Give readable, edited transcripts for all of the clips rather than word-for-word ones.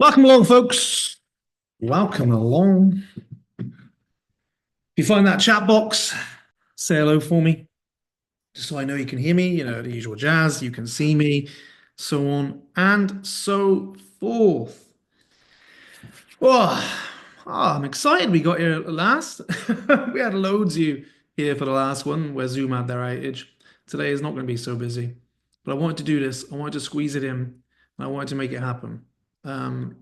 Welcome along, folks. Welcome along. If you find that chat box, say hello for me, just so I know you can hear me, the usual jazz, you can see me, so on and so forth. Oh, I'm excited we got here at last. We had loads of you here for the last one where Zoom had their outage. Today is not going to be so busy, but I wanted to do this. I wanted to squeeze it in, and I wanted to make it happen. Um,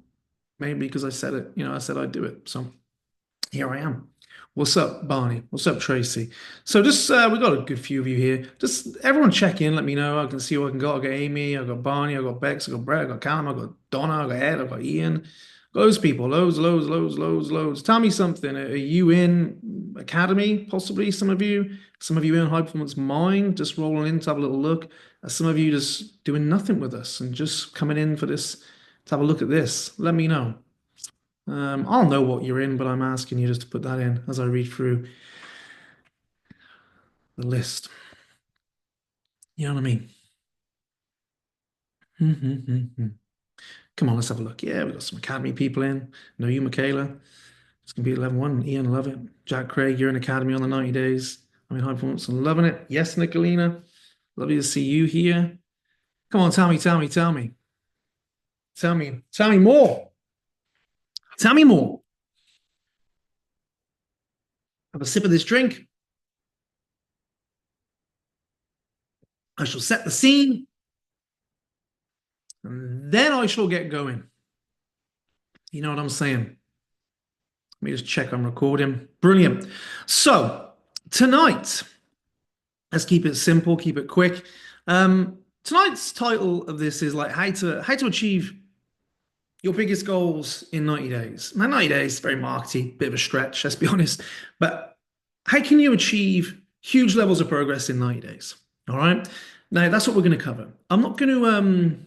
Mainly because I said it, I said I'd do it. So here I am. What's up, Barney? What's up, Tracy? So just we got a good few of you here. Just everyone check in, let me know. I can see what I can got. I got Amy, I got Barney, I got Bex, I got Brett, I got Callum, I got Donna, I got Ed, I got Ian. Loads of people, loads. Tell me something. Are you in Academy, possibly? Some of you? Some of you in High Performance Mind, just rolling in to have a little look. Some of you just doing nothing with us and just coming in for this, to have a look at this. Let me know. I'll know what you're in, but I'm asking you just to put that in as I read through the list. You know what I mean? Come on, let's have a look. Yeah, we've got some Academy people in. Know you, Michaela. It's going to be 11-1. Ian, love it. Jack Craig, you're in Academy on the 90 days. I'm in High Performance and loving it. Yes, Nicolina. Lovely to see you here. Come on, tell me. Tell me more. Tell me more. Have a sip of this drink. I shall set the scene, and then I shall get going. You know what I'm saying? Let me just check I'm recording. Brilliant. So tonight, let's keep it simple, keep it quick. Tonight's title of this is like how to achieve your biggest goals in 90 days. Now, 90 days, very markety, bit of a stretch, let's be honest. But how can you achieve huge levels of progress in 90 days? All right. Now, that's what we're going to cover. I'm not going to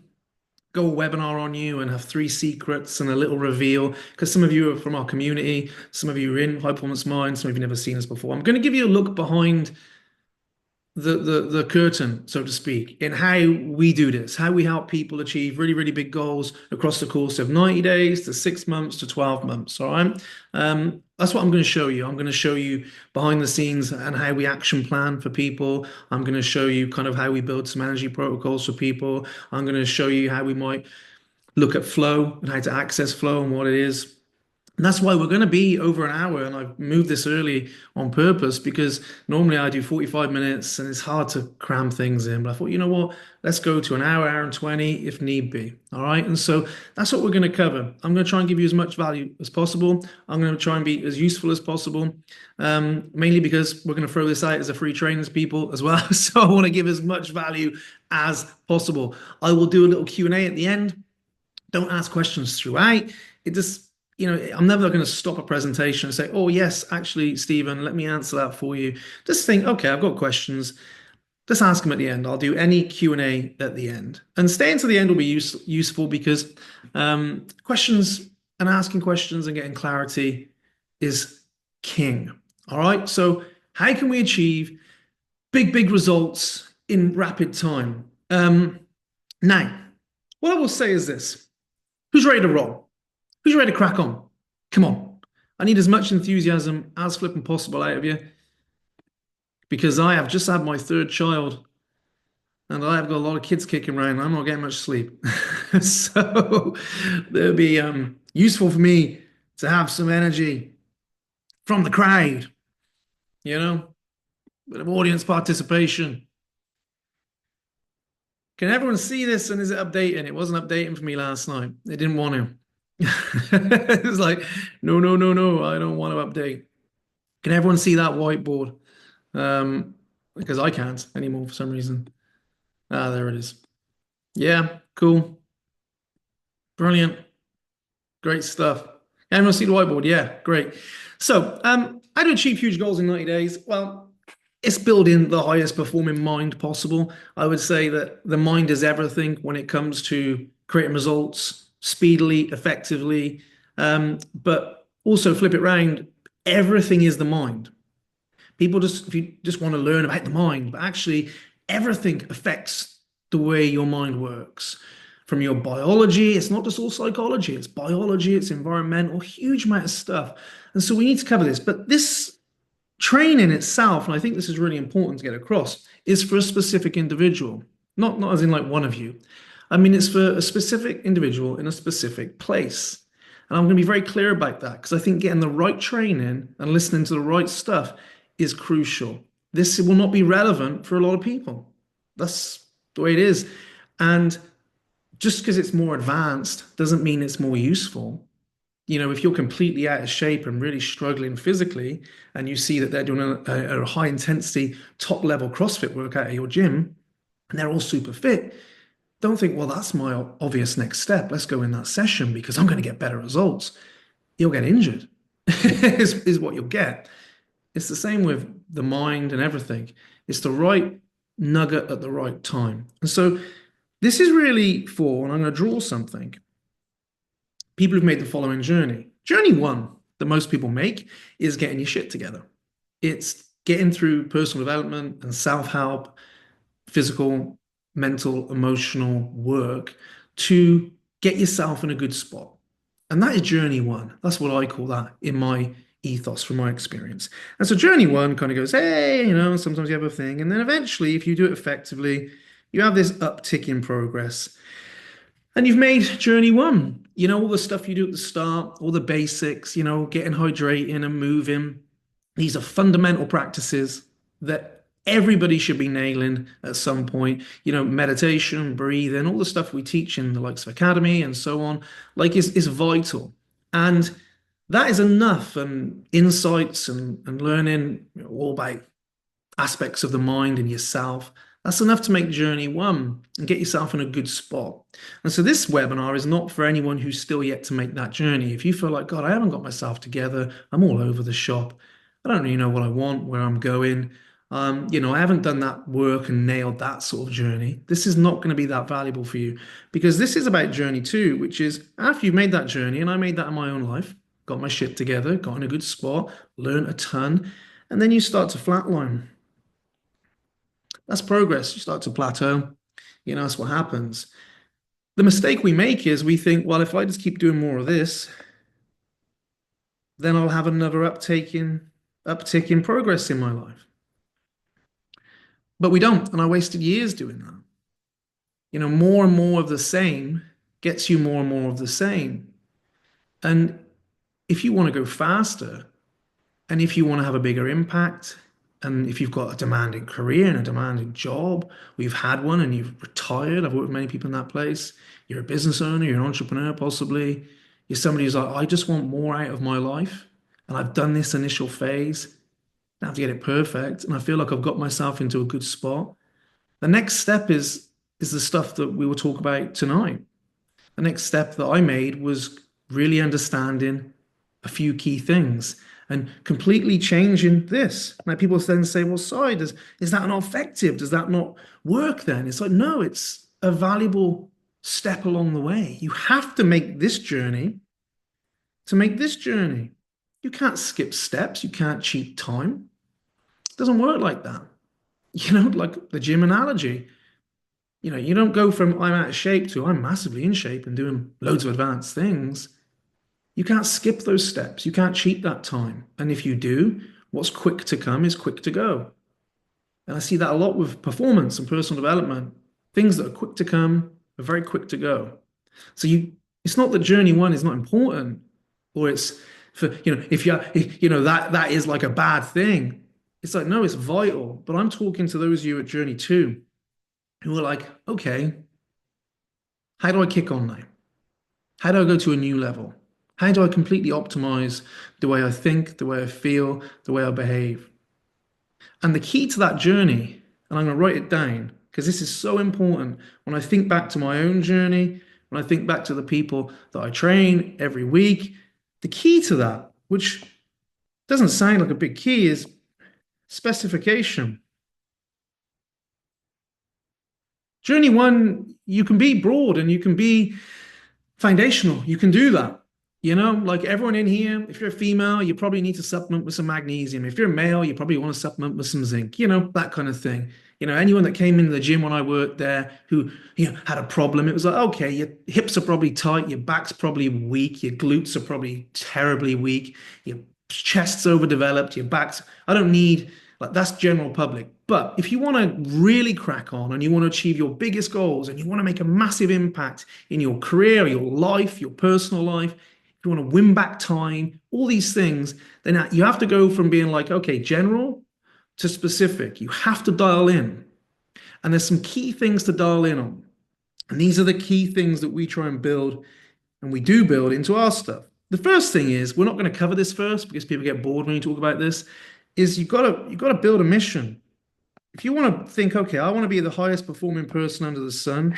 go a webinar on you and have three secrets and a little reveal because some of you are from our community, some of you are in High Performance Mind, some of you never seen us before. I'm going to give you a look behind the curtain, so to speak, in how we do this, how we help people achieve really big goals across the course of 90 days to 6 months to 12 months. All right. That's what I'm going to show you. I'm going to show you behind the scenes and how we action plan for people. I'm going to show you kind of how we build some energy protocols for people. I'm going to show you how we might look at flow and how to access flow and what it is. And that's why we're going to be over an hour. And I've moved this early on purpose because normally I do 45 minutes and it's hard to cram things in. But I thought, you know what? Let's go to an hour and 20 if need be. All right. And so that's what we're going to cover. I'm going to try and give you as much value as possible. I'm going to try and be as useful as possible, mainly because we're going to throw this out as a free training to people as well. So I want to give as much value as possible. I will do a little Q&A at the end. Don't ask questions throughout. It just I'm never going to stop a presentation and say, oh, yes, actually, Stephen, let me answer that for you. Just think, okay, I've got questions. Just ask them at the end. I'll do any Q&A at the end. And staying to the end will be useful because questions and asking questions and getting clarity is king. All right. So how can we achieve big results in rapid time? Now, what I will say is this. Who's ready to roll? Who's ready to crack on? Come on. I need as much enthusiasm as flipping possible out of you because I have just had my third child and I've got a lot of kids kicking around. I'm not getting much sleep. So it'll be useful for me to have some energy from the crowd, bit of audience participation. Can everyone see this and is it updating? It wasn't updating for me last night. It didn't want to. It's like, no, I don't want to update. Can everyone see that whiteboard? Because I can't anymore for some reason. Ah, there it is. Yeah, cool. Brilliant. Great stuff. Everyone see the whiteboard? Yeah, great. So, how to achieve huge goals in 90 days? Well, it's building the highest performing mind possible. I would say that the mind is everything when it comes to creating results speedily, effectively. But also flip it around, everything is the mind. People if you just want to learn about the mind, but actually everything affects the way your mind works. from your biology. It's not just all psychology, it's biology, it's environmental, huge amount of stuff. And so we need to cover this. But this training itself, and I think this is really important to get across, is for a specific individual, not as in like one of you. I mean, it's for a specific individual in a specific place. And I'm going to be very clear about that because I think getting the right training and listening to the right stuff is crucial. This will not be relevant for a lot of people. That's the way it is. And just because it's more advanced doesn't mean it's more useful. If you're completely out of shape and really struggling physically, and you see that they're doing a high intensity, top level CrossFit workout at your gym, and they're all super fit, don't think, well, that's my obvious next step. Let's go in that session because I'm going to get better results. You'll get injured, is what you'll get. It's the same with the mind and everything. It's the right nugget at the right time. And so this is really for, and I'm going to draw something, people who've made the following journey. Journey one that most people make is getting your shit together. It's getting through personal development and self-help, physical, mental, emotional work to get yourself in a good spot. And that is journey one. That's what I call that in my ethos from my experience. And so journey one kind of goes, hey, sometimes you have a thing. And then eventually, if you do it effectively, you have this uptick in progress. And you've made journey one, all the stuff you do at the start, all the basics, getting hydrating and moving. These are fundamental practices that everybody should be nailing at some point. Meditation, breathing, all the stuff we teach in the likes of Academy and so on, is vital. And that is enough and insights and learning all about aspects of the mind and yourself. That's enough to make journey one and get yourself in a good spot. And so this webinar is not for anyone who's still yet to make that journey. If you feel like, God, I haven't got myself together, I'm all over the shop, I don't really know what I want, where I'm going, I haven't done that work and nailed that sort of journey, this is not going to be that valuable for you, because this is about journey two, which is after you've made that journey, and I made that in my own life, got my shit together, got in a good spot, learned a ton, and then you start to flatline. That's progress. You start to plateau. That's what happens. The mistake we make is we think, well, if I just keep doing more of this, then I'll have another uptick in progress in my life. But we don't, and I wasted years doing that. More and more of the same gets you more and more of the same. And if you want to go faster, and if you want to have a bigger impact, and if you've got a demanding career and a demanding job, or you've had one and you've retired, I've worked with many people in that place, you're a business owner, you're an entrepreneur possibly, you're somebody who's like, I just want more out of my life, and I've done this initial phase, I have to get it perfect, and I feel like I've got myself into a good spot. The next step is the stuff that we will talk about tonight. The next step that I made was really understanding a few key things and completely changing this. Now people then say, well, sorry, is that not effective? Does that not work then? It's like, no, it's a valuable step along the way. You have to make this journey to make this journey. You can't skip steps. You can't cheat time. It doesn't work like that. Like the gym analogy. You don't go from I'm out of shape to I'm massively in shape and doing loads of advanced things. You can't skip those steps. You can't cheat that time. And if you do, what's quick to come is quick to go. And I see that a lot with performance and personal development. Things that are quick to come are very quick to go. So it's not that journey one is not important, or it's for, if that is like a bad thing. It's like, no, it's vital. But I'm talking to those of you at journey two who are like, okay, how do I kick on now? How do I go to a new level? How do I completely optimize the way I think, the way I feel, the way I behave? And the key to that journey, and I'm going to write it down because this is so important. When I think back to my own journey, when I think back to the people that I train every week, the key to that, which doesn't sound like a big key, is specification. Journey one, you can be broad and you can be foundational. You can do that. Like everyone in here, if you're a female, you probably need to supplement with some magnesium. If you're a male, you probably want to supplement with some zinc, that kind of thing. Anyone that came into the gym when I worked there who, had a problem, it was like, okay, your hips are probably tight, your back's probably weak, your glutes are probably terribly weak, your chest's overdeveloped, your back's, I don't need, like, that's general public. But if you want to really crack on and you want to achieve your biggest goals and you want to make a massive impact in your career, your life, your personal life, if you want to win back time, all these things, then you have to go from being like, okay, general to specific. You have to dial in. And there's some key things to dial in on. And these are the key things that we try and build, and we do build into our stuff. The first thing is, we're not going to cover this first because people get bored when you talk about this, is you've got to build a mission. If you want to think, okay, I want to be the highest performing person under the sun,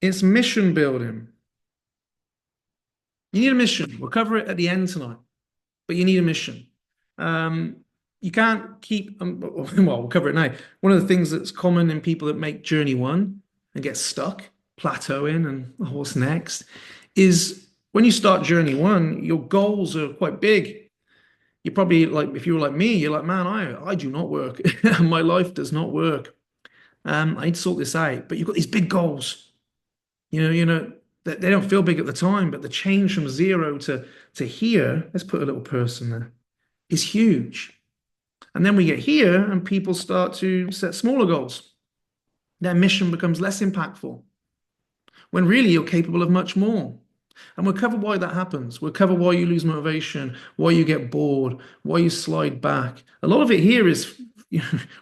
it's mission building. You need a mission. We'll cover it at the end tonight, but you need a mission. You can't keep, well, we'll cover it now. One of the things that's common in people that make journey one and get stuck, plateauing, and oh, what's next, is when you start journey one, your goals are quite big. You're probably like, if you were like me, you're like, man, I do not work. My life does not work. I need to sort this out. But you've got these big goals. They don't feel big at the time, but the change from zero to here, let's put a little person there, is huge. And then we get here and people start to set smaller goals. Their mission becomes less impactful when really you're capable of much more. And we'll cover why that happens. We'll cover why you lose motivation, why you get bored, why you slide back. A lot of it here is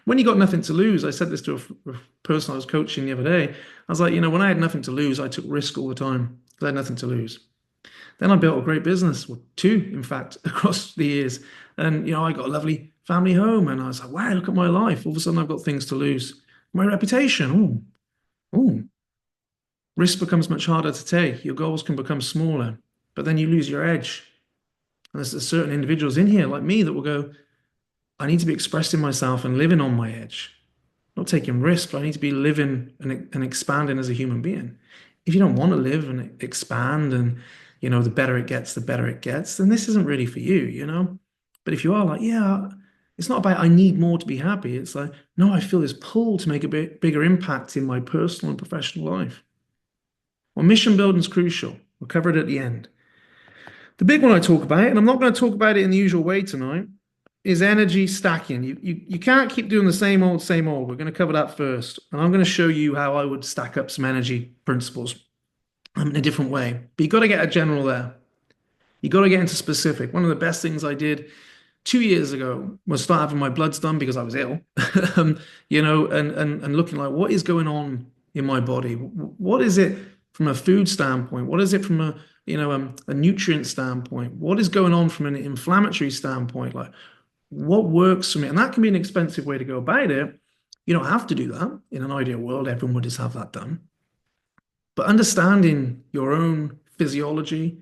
when you got nothing to lose. I said this to a person I was coaching the other day. I was like, when I had nothing to lose, I took risk all the time because I had nothing to lose. Then I built a great business, well, two, in fact, across the years. And, I got a lovely family home and I was like, wow, look at my life. All of a sudden I've got things to lose. My reputation, oh, risk becomes much harder to take. Your goals can become smaller, but then you lose your edge. And there's certain individuals in here like me that will go, I need to be expressing myself and living on my edge, not taking risks, but I need to be living and expanding as a human being. If you don't want to live and expand and, the better it gets, the better it gets, then this isn't really for you. But if you are like, yeah, it's not about I need more to be happy. It's like, no, I feel this pull to make a bigger impact in my personal and professional life. Well, mission building is crucial. We'll cover it at the end. The big one I talk about, and I'm not going to talk about it in the usual way tonight, is energy stacking. You can't keep doing the same old, same old. We're going to cover that first. And I'm going to show you how I would stack up some energy principles in a different way. But you've got to get a general there. You've got to get into specific. One of the best things I did 2 years ago was start having my bloods done because I was ill, and looking like what is going on in my body? What is it from a food standpoint? What is it from a nutrient standpoint? What is going on from an inflammatory standpoint? Like what works for me? And that can be an expensive way to go about it. You don't have to do that. In an ideal world, everyone would just have that done. But understanding your own physiology,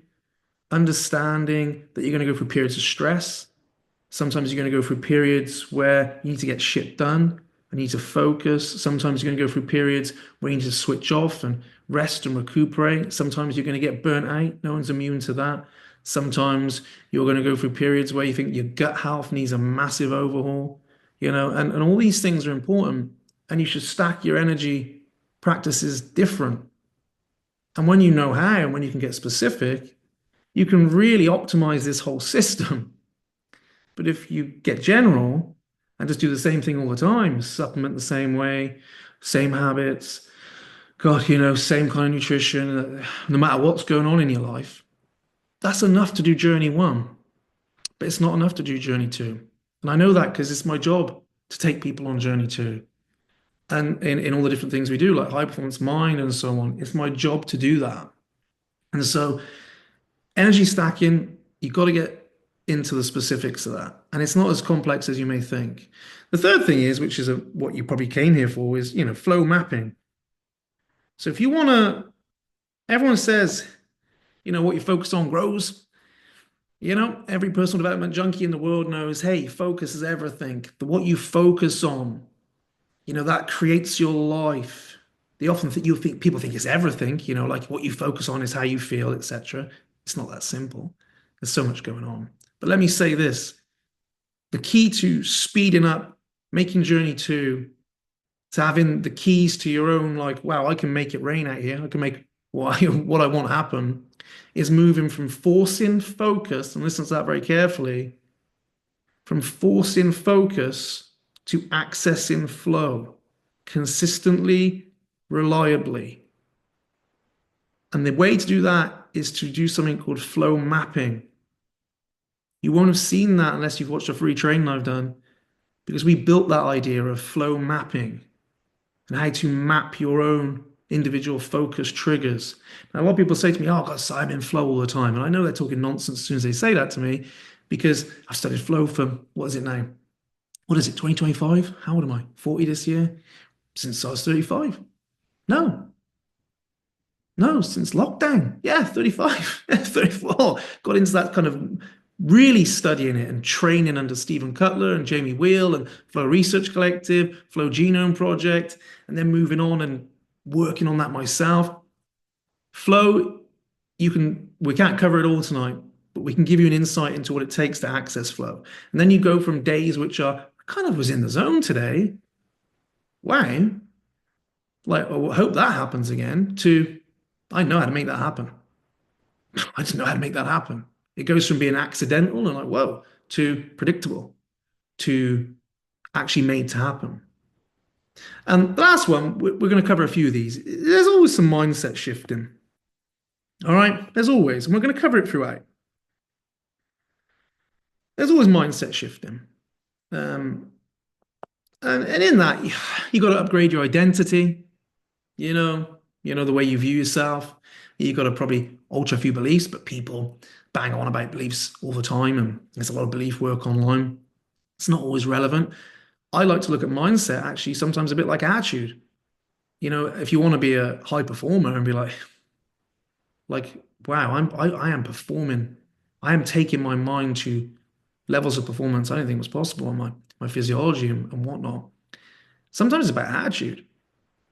understanding that you're going to go through periods of stress. Sometimes you're going to go through periods where you need to get shit done. I need to focus. Sometimes you're going to go through periods where you need to switch off and rest and recuperate. Sometimes you're going to get burnt out. No one's immune to that. Sometimes you're going to go through periods where you think your gut health needs a massive overhaul, and all these things are important. And you should stack your energy practices different. And when you know how, and when you can get specific, you can really optimize this whole system. But if you get general and just do the same thing all the time, supplement the same way, same habits, God, same kind of nutrition, no matter what's going on in your life, that's enough to do journey one. But it's not enough to do journey two. And I know that because it's my job to take people on journey two. And in all the different things we do, like high performance mind and so on, it's my job to do that. And so energy stacking, you've got to get into the specifics of that. And it's not as complex as you may think. The third thing is, which is what you probably came here for, is, flow mapping. So if you want to, everyone says, what you focus on grows. Every personal development junkie in the world knows, hey, focus is everything. What you focus on, that creates your life. They often think people think it's everything, like what you focus on is how you feel, etc. It's not that simple. There's so much going on. But let me say this. The key to speeding up, making journey two, to having the keys to your own, like, wow, I can make it rain out here. I can make what I want happen, is moving from forcing focus, and listen to that very carefully, from forcing focus to accessing flow consistently, reliably. And the way to do that is to do something called flow mapping. You won't have seen that unless you've watched a free training I've done, because we built that idea of flow mapping and how to map your own individual focus triggers. Now, a lot of people say to me, oh, God, I'm in flow all the time. And I know they're talking nonsense as soon as they say that to me, because I've studied flow for, what is it now? What is it, 2025? How old am I? 40 this year? Since I was 35? No, no, since lockdown. Yeah, 35, 34. Got into that kind of really studying it and training under Stephen Cutler and Jamie Wheal and Flow Research Collective, Flow Genome Project, and then moving on and working on that myself. Flow, we can't cover it all tonight, but we can give you an insight into what it takes to access flow. And then you go from days which are, I kind of was in the zone today. Wow. Like, I hope that happens again, to I know how to make that happen. I just know how to make that happen. It goes from being accidental and like, whoa, to predictable, to actually made to happen. And the last one, we're going to cover a few of these. There's always some mindset shifting. All right, there's always, and we're going to cover it throughout. There's always mindset shifting. Um, and in that, you got to upgrade your identity, the way you view yourself. You got to probably alter a few beliefs, but people bang on about beliefs all the time, and there's a lot of belief work online. It's not always relevant. I like to look at mindset actually sometimes a bit like attitude. If you want to be a high performer and be like, wow, I am performing. I am taking my mind to levels of performance I didn't think was possible on my physiology and whatnot. Sometimes it's about attitude.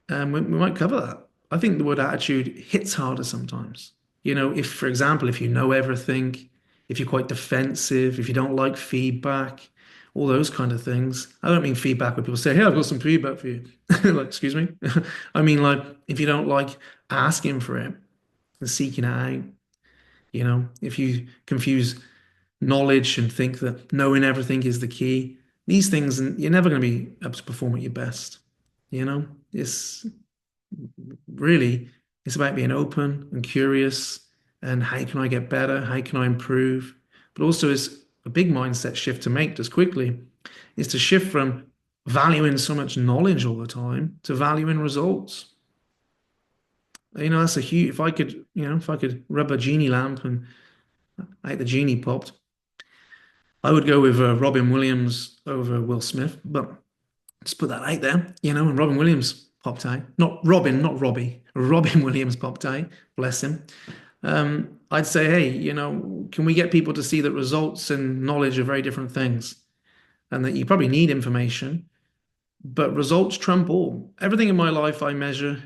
And we might cover that. I think the word attitude hits harder sometimes. If, for example, if you know everything, if you're quite defensive, if you don't like feedback, all those kind of things. I don't mean feedback where people say, hey, I've got some feedback for you. Like, excuse me. I mean, like, if you don't like asking for it and seeking it out, if you confuse knowledge and think that knowing everything is the key, these things, and you're never going to be able to perform at your best. It's really, it's about being open and curious and how can I get better? How can I improve? But also, it's a big mindset shift to make just quickly, is to shift from valuing so much knowledge all the time to valuing results. That's a huge, if I could rub a genie lamp and make the genie popped, I would go with Robin Williams over Will Smith, but just put that out there, and Robin Williams popped out. Not Robin, not Robbie. Robin Williams popped out. Bless him. I'd say, hey, can we get people to see that results and knowledge are very different things, and that you probably need information, but results trump all. Everything in my life I measure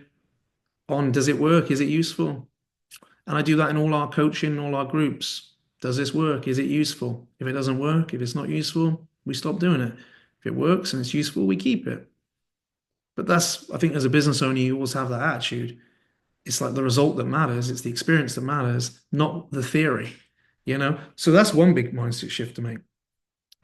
on, does it work? Is it useful? And I do that in all our coaching, all our groups. Does this work? Is it useful? If it doesn't work, if it's not useful, we stop doing it. If it works and it's useful, we keep it. But I think as a business owner, you always have that attitude. It's like the result that matters. It's the experience that matters, not the theory. So that's one big mindset shift to make.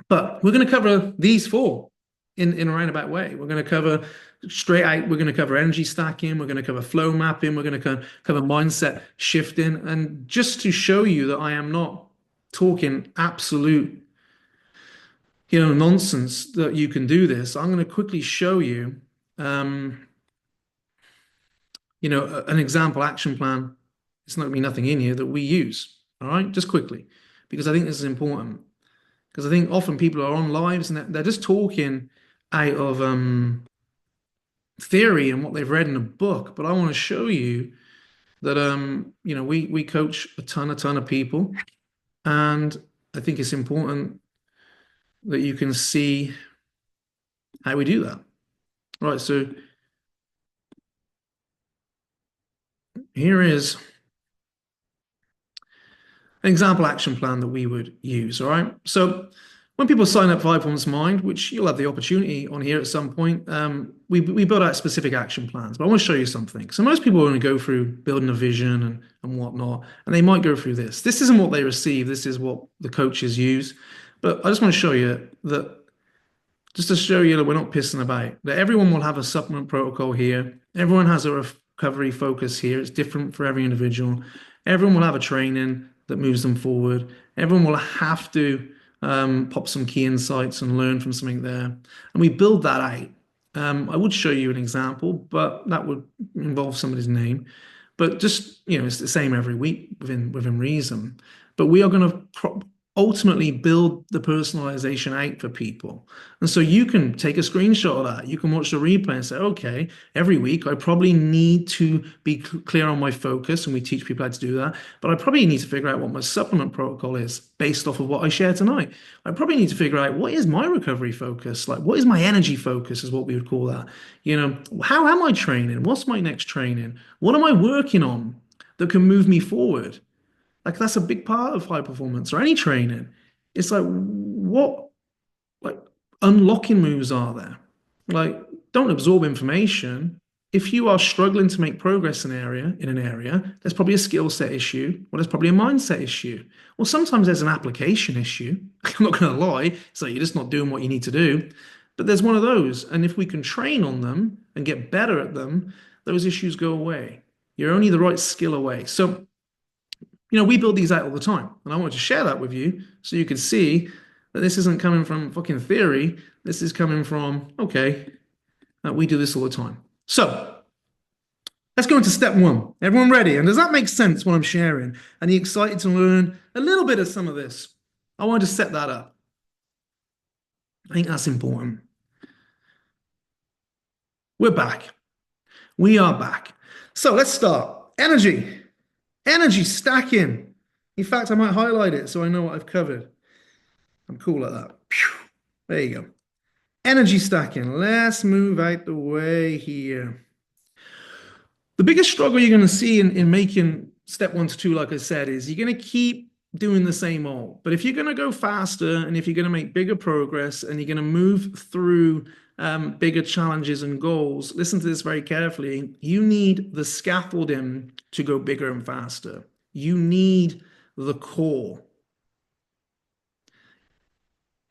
But we're going to cover these four in a roundabout way. We're going to cover straight out. We're going to cover energy stacking. We're going to cover flow mapping. We're going to cover mindset shifting. And just to show you that I am not talking absolute, nonsense, that you can do this, I'm going to quickly show you, an example action plan. It's not going to be nothing in here that we use. All right, just quickly, because I think this is important. Because I think often people are on lives and they're just talking out of theory and what they've read in a book. But I want to show you that we coach a ton of people, and I think it's important that you can see how we do that. Right, so here is an example action plan that we would use. All right, so when people sign up for High Performance Mind, which you'll have the opportunity on here at some point, we build out specific action plans. But I want to show you something. So most people are going to go through building a vision and whatnot, and they might go through this. This isn't what they receive. This is what the coaches use. But I just want to show you that just to show you that we're not pissing about, that everyone will have a supplement protocol here. Everyone has a recovery focus here. It's different for every individual. Everyone will have a training that moves them forward. Everyone will have to pop some key insights and learn from something there. And we build that out. I would show you an example, but that would involve somebody's name. But just, it's the same every week within reason. But we are going to ultimately build the personalization out for people. And so you can take a screenshot of that. You can watch the replay and say, okay, every week I probably need to be clear on my focus, and we teach people how to do that. But I probably need to figure out what my supplement protocol is based off of what I share tonight. I probably need to figure out what is my recovery focus? Like, what is my energy focus is what we would call that. How am I training? What's my next training? What am I working on that can move me forward? Like, that's a big part of high performance or any training. It's like, what like unlocking moves are there? Like, don't absorb information. If you are struggling to make progress in an area, there's probably a skill set issue, or there's probably a mindset issue. Well, sometimes there's an application issue. I'm not going to lie. It's like you're just not doing what you need to do. But there's one of those. And if we can train on them and get better at them, those issues go away. You're only the right skill away. So we build these out all the time. And I wanted to share that with you so you could see that this isn't coming from fucking theory. This is coming from, okay, we do this all the time. So let's go into step one. Everyone ready? And does that make sense what I'm sharing? And you excited to learn a little bit of some of this? I wanted to set that up. I think that's important. We're back. We are back. So let's start. Energy stacking. In fact, I might highlight it so I know what I've covered. I'm cool like that. There you go. Energy stacking. Let's move out the way here. The biggest struggle you're going to see in making step 1 to 2, like I said, is you're going to keep doing the same old. But if you're going to go faster and if you're going to make bigger progress and you're going to move through bigger challenges and goals, listen to this very carefully. You need the scaffolding to go bigger and faster. You need the core.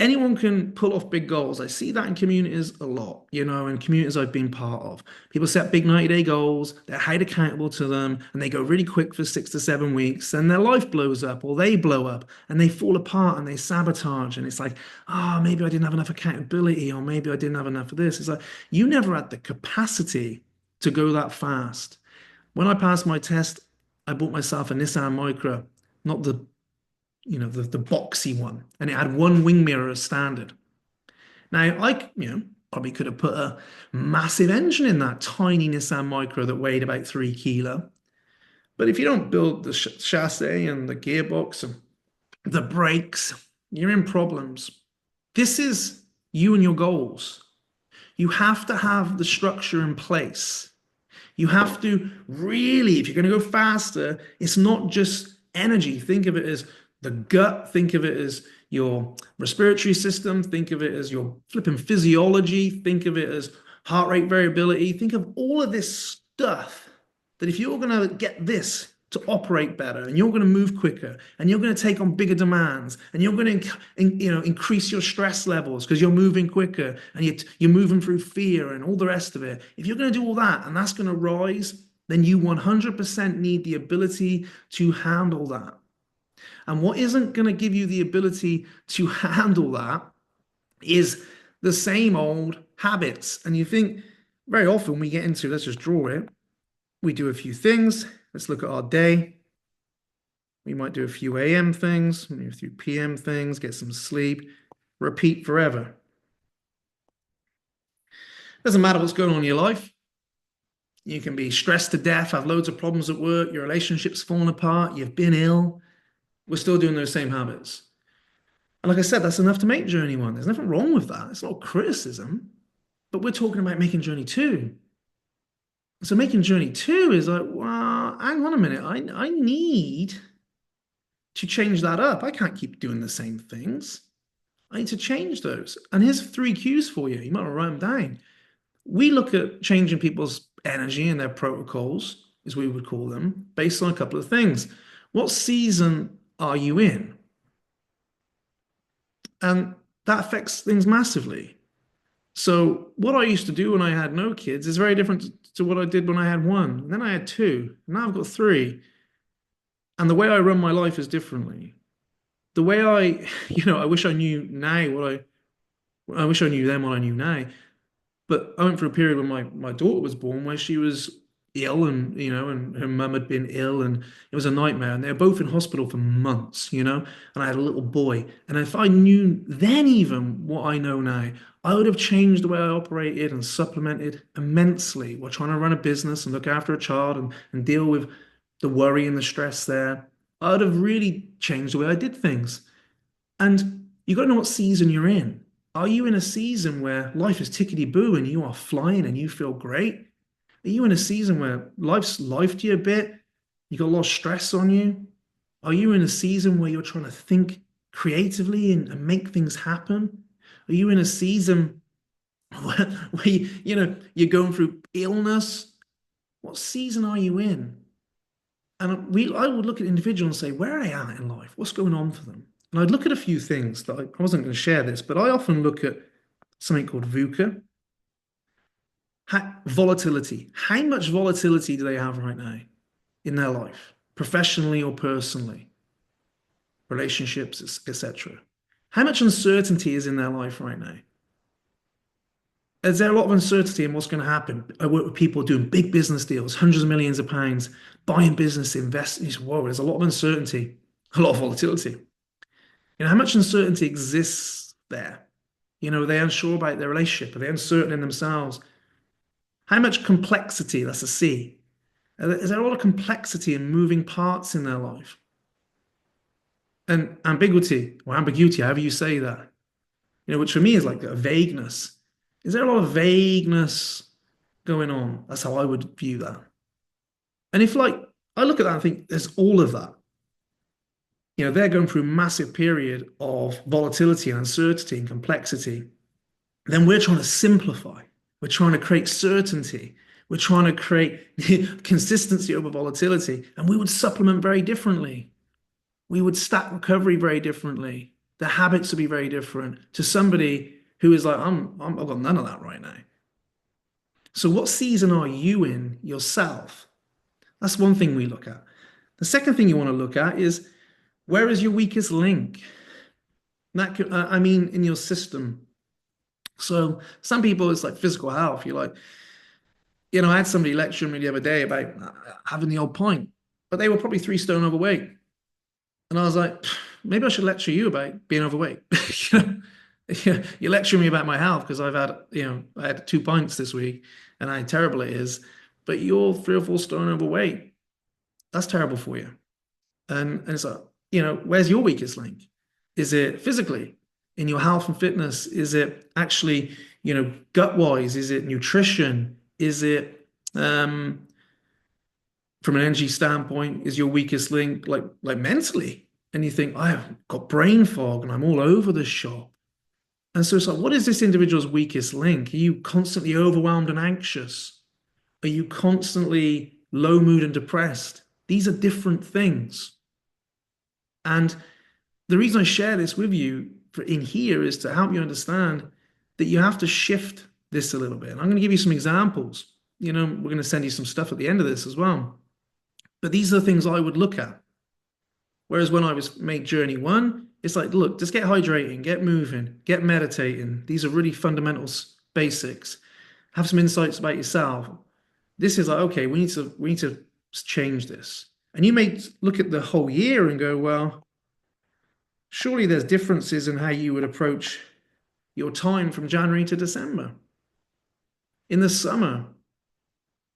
Anyone can pull off big goals. I see that in communities a lot, in communities I've been part of. People set big 90-day goals, they're held accountable to them, and they go really quick for 6 to 7 weeks, and their life blows up, or they blow up, and they fall apart, and they sabotage, and it's like, maybe I didn't have enough accountability, or maybe I didn't have enough of this. It's like, you never had the capacity to go that fast. When I passed my test, I bought myself a Nissan Micra, not the boxy one, and it had one wing mirror as standard. Now, I probably could have put a massive engine in that tiny Nissan Micra that weighed about 3 kilo. But if you don't build the chassis and the gearbox and the brakes, you're in problems. This is you and your goals. You have to have the structure in place. You have to really, if you're going to go faster, it's not just energy. Think of it as the gut, think of it as your respiratory system, think of it as your flipping physiology, think of it as heart rate variability, think of all of this stuff that if you're going to get this to operate better and you're going to move quicker and you're going to take on bigger demands and you're going to increase your stress levels because you're moving quicker and you're moving through fear and all the rest of it. If you're going to do all that and that's going to rise, then you 100% need the ability to handle that. And what isn't going to give you the ability to handle that is the same old habits. And you think very often we get into, let's just draw it. We do a few things. Let's look at our day. We might do a few AM things, maybe a few PM things, get some sleep, repeat forever. Doesn't matter what's going on in your life. You can be stressed to death, have loads of problems at work, your relationship's fallen apart, you've been ill. We're still doing those same habits. And like I said, that's enough to make Journey 1. There's nothing wrong with that. It's not criticism. But we're talking about making Journey 2. So making Journey 2 is like, well, hang on a minute. I need to change that up. I can't keep doing the same things. I need to change those. And here's 3 Qs for you. You might want to write them down. We look at changing people's energy and their protocols, as we would call them, based on a couple of things. What season are you in? And that affects things massively. So what I used to do when I had no kids is very different to what I did when I had one. And then I had two. And now I've got three. And the way I run my life is differently. The way I wish I knew now I wish I knew then what I knew now. But I went through a period when my daughter was born where she was ill and her mum had been ill and it was a nightmare. And they were both in hospital for months. And I had a little boy. And if I knew then even what I know now, I would have changed the way I operated and supplemented immensely while trying to run a business and look after a child and deal with the worry and the stress there. I would have really changed the way I did things. And you got to know what season you're in. Are you in a season where life is tickety boo and you are flying and you feel great? Are you in a season where life's life to you a bit? You got a lot of stress on you? Are you in a season where you're trying to think creatively and make things happen? Are you in a season where you're going through illness? What season are you in? And I would look at individuals and say, where are they at in life? What's going on for them? And I'd look at a few things that I wasn't going to share this, but I often look at something called VUCA, volatility. How much volatility do they have right now in their life, professionally or personally, relationships, etc.? How much uncertainty is in their life right now? Is there a lot of uncertainty in what's going to happen? I work with people doing big business deals, hundreds of millions of pounds, buying business, investing. Whoa, there's a lot of uncertainty, a lot of volatility. How much uncertainty exists there? Are they unsure about their relationship? Are they uncertain in themselves? How much complexity? That's a C. Is there a lot of complexity and moving parts in their life? And ambiguity or ambiguity, however you say that, which for me is like a vagueness. Is there a lot of vagueness going on? That's how I would view that. And if I look at that and think there's all of that, they're going through a massive period of volatility and uncertainty and complexity. Then we're trying to simplify. We're trying to create certainty. We're trying to create consistency over volatility. And we would supplement very differently. We would stack recovery very differently. The habits would be very different to somebody who is like, I've got none of that right now. So what season are you in yourself? That's one thing we look at. The second thing you want to look at is, where is your weakest link? That could, in your system. So some people, it's like physical health. You're like, I had somebody lecturing me the other day about having the old pint, but they were probably 3 stone overweight. And I was like, maybe I should lecture you about being overweight. You're lecturing me about my health because I had 2 pints this week and how terrible it is, but you're 3 or 4 stone overweight. That's terrible for you. And it's like, where's your weakest link? Is it physically in your health and fitness? Is it actually, gut-wise? Is it nutrition? Is it from an energy standpoint, is your weakest link like mentally? And you think, I've got brain fog and I'm all over the shop. And so it's like, what is this individual's weakest link? Are you constantly overwhelmed and anxious? Are you constantly low mood and depressed? These are different things. And the reason I share this with you in here is to help you understand that you have to shift this a little bit. And I'm going to give you some examples. We're going to send you some stuff at the end of this as well. But these are the things I would look at. Whereas when I was made journey 1, it's like, look, just get hydrating, get moving, get meditating. These are really fundamental basics. Have some insights about yourself. This is like, okay, we need to change this. And you may look at the whole year and go, well, surely there's differences in how you would approach your time from January to December. In the summer,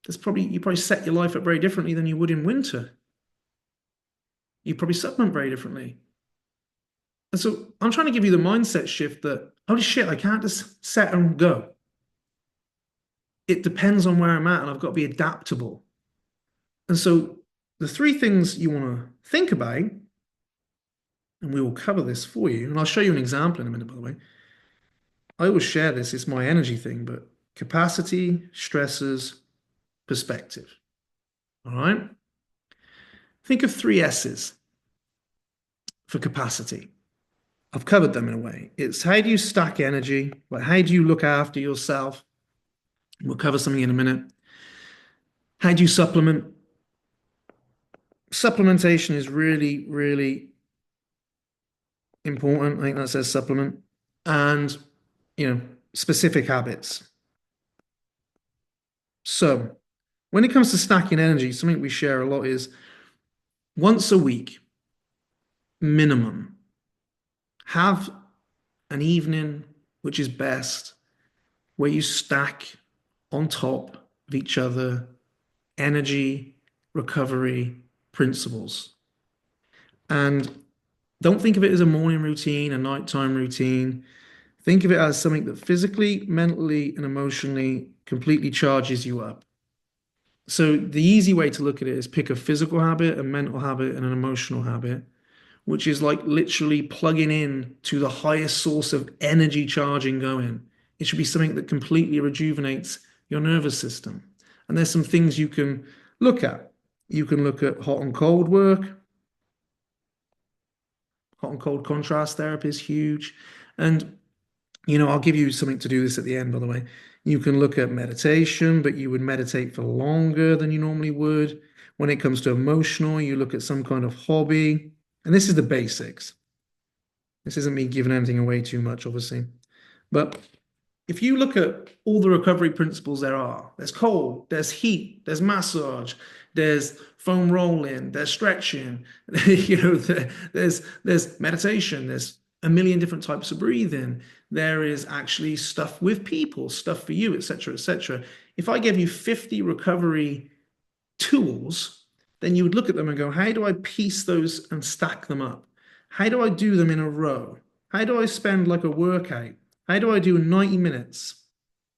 you probably set your life up very differently than you would in winter. You probably supplement very differently. And so I'm trying to give you the mindset shift that, holy shit, I can't just set and go. It depends on where I'm at and I've got to be adaptable. And so the 3 things you want to think about and we will cover this for you. And I'll show you an example in a minute, by the way. I always share this, it's my energy thing, but capacity, stresses, perspective. All right? Think of three S's for capacity. I've covered them in a way. It's how do you stack energy? Like how do you look after yourself? We'll cover something in a minute. How do you supplement? Supplementation is really, really important. I think that says supplement. And, specific habits. So when it comes to stacking energy, something we share a lot is once a week, minimum, have an evening, which is best, where you stack on top of each other energy recovery principles. And don't think of it as a morning routine, a nighttime routine. Think of it as something that physically, mentally, and emotionally completely charges you up. So the easy way to look at it is pick a physical habit, a mental habit, and an emotional habit, which is like literally plugging in to the highest source of energy charging going. It should be something that completely rejuvenates your nervous system. And there's some things you can look at. You can look at hot and cold work. Hot and cold contrast therapy is huge. And, I'll give you something to do this at the end, by the way. You can look at meditation, but you would meditate for longer than you normally would. When it comes to emotional, you look at some kind of hobby. And this is the basics. This isn't me giving anything away too much, obviously. But if you look at all the recovery principles there's cold, there's heat, there's massage, there's foam rolling, there's stretching, there's meditation, there's a million different types of breathing. There is actually stuff with people, stuff for you, etc., etc. If I gave you 50 recovery tools, then you would look at them and go, how do I piece those and stack them up? How do I do them in a row? How do I spend like a workout? How do I do 90 minutes,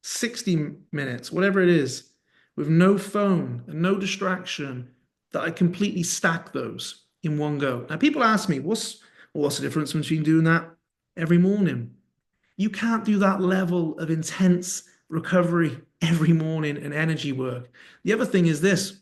60 minutes, whatever it is, with no phone and no distraction, that I completely stack those in one go? Now, people ask me, what's the difference between doing that every morning? You can't do that level of intense recovery every morning and energy work. The other thing is this.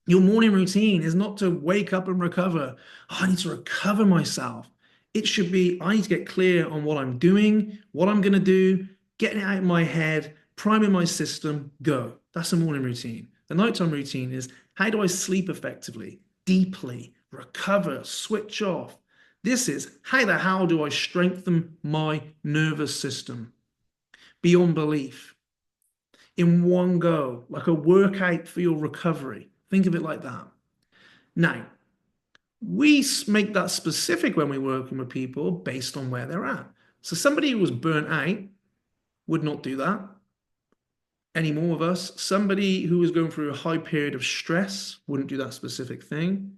Your morning routine is not to wake up and recover. Oh, I need to recover myself. It should be, I need to get clear on what I'm doing, what I'm going to do, getting it out of my head, priming my system, go. That's the morning routine. The nighttime routine is, how do I sleep effectively, deeply, recover, switch off? This is, how the hell do I strengthen my nervous system beyond belief in one go, like a workout for your recovery? Think of it like that. Now, we make that specific when we're working with people based on where they're at. So somebody who was burnt out would not do that. Any more of us. Somebody who was going through a high period of stress wouldn't do that specific thing.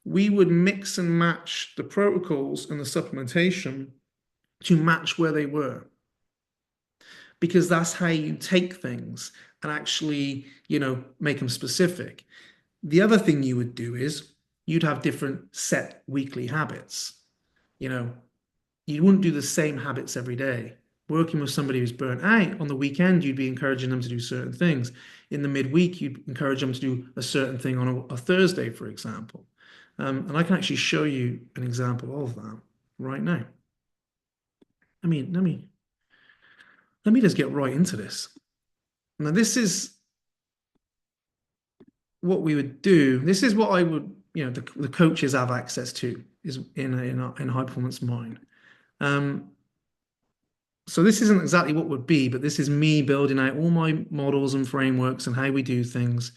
We would mix and match the protocols and the supplementation to match where they were. Because that's how you take things and actually, make them specific. The other thing you would do is you'd have different set weekly habits. You wouldn't do the same habits every day. Working with somebody who's burnt out, on the weekend, you'd be encouraging them to do certain things. In the midweek, you'd encourage them to do a certain thing on a Thursday, for example. And I can actually show you an example of that right now. Let me just get right into this. Now, this is what we would do. This is what I would, the coaches have access to is in high performance mind. So this isn't exactly what would be, but this is me building out all my models and frameworks and how we do things,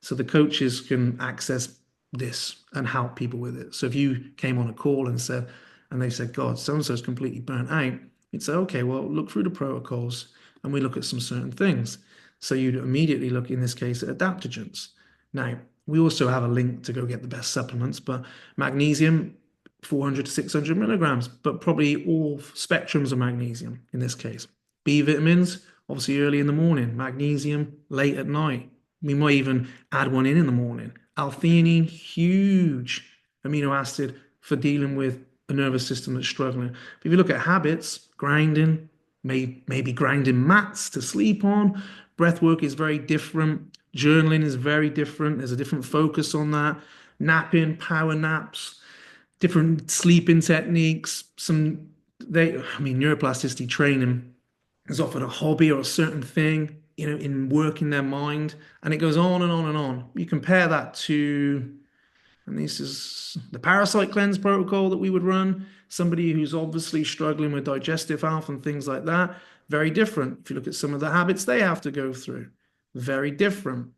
so the coaches can access this and help people with it. So if you came on a call and they said, God, so and so is completely burnt out, you'd say, okay, well, look through the protocols and we look at some certain things. So you'd immediately look, in this case, at adaptogens. Now, we also have a link to go get the best supplements, but magnesium, 400 to 600 milligrams, but probably all spectrums of magnesium in this case. B vitamins, obviously early in the morning, magnesium late at night. We might even add one in the morning. L-theanine, huge amino acid for dealing with a nervous system that's struggling. But if you look at habits, grinding, maybe grinding mats to sleep on, breath work is very different. Journaling is very different. There's a different focus on that. Napping, power naps, different sleeping techniques. Neuroplasticity training is often a hobby or a certain thing, in working their mind, and it goes on and on and on. You compare that to, and this is the parasite cleanse protocol that we would run, somebody who's obviously struggling with digestive health and things like that, very different. If you look at some of the habits they have to go through, very different.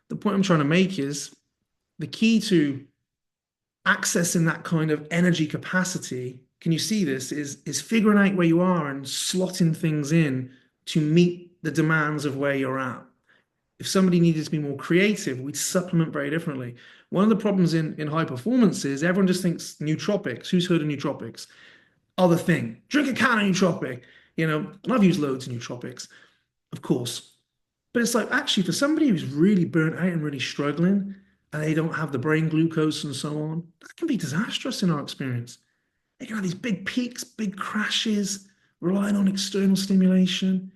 The point I'm trying to make is the key to accessing that kind of energy capacity, can you see this, is figuring out where you are and slotting things in to meet the demands of where you're at. If somebody needed to be more creative, we'd supplement very differently. One of the problems in high performance is everyone just thinks nootropics. Who's heard of nootropics? Other thing, drink a can of nootropic, and I've used loads of nootropics, of course. But it's like, actually, for somebody who's really burnt out and really struggling, and they don't have the brain glucose and so on, that can be disastrous in our experience. They can have these big peaks, big crashes, relying on external stimulation.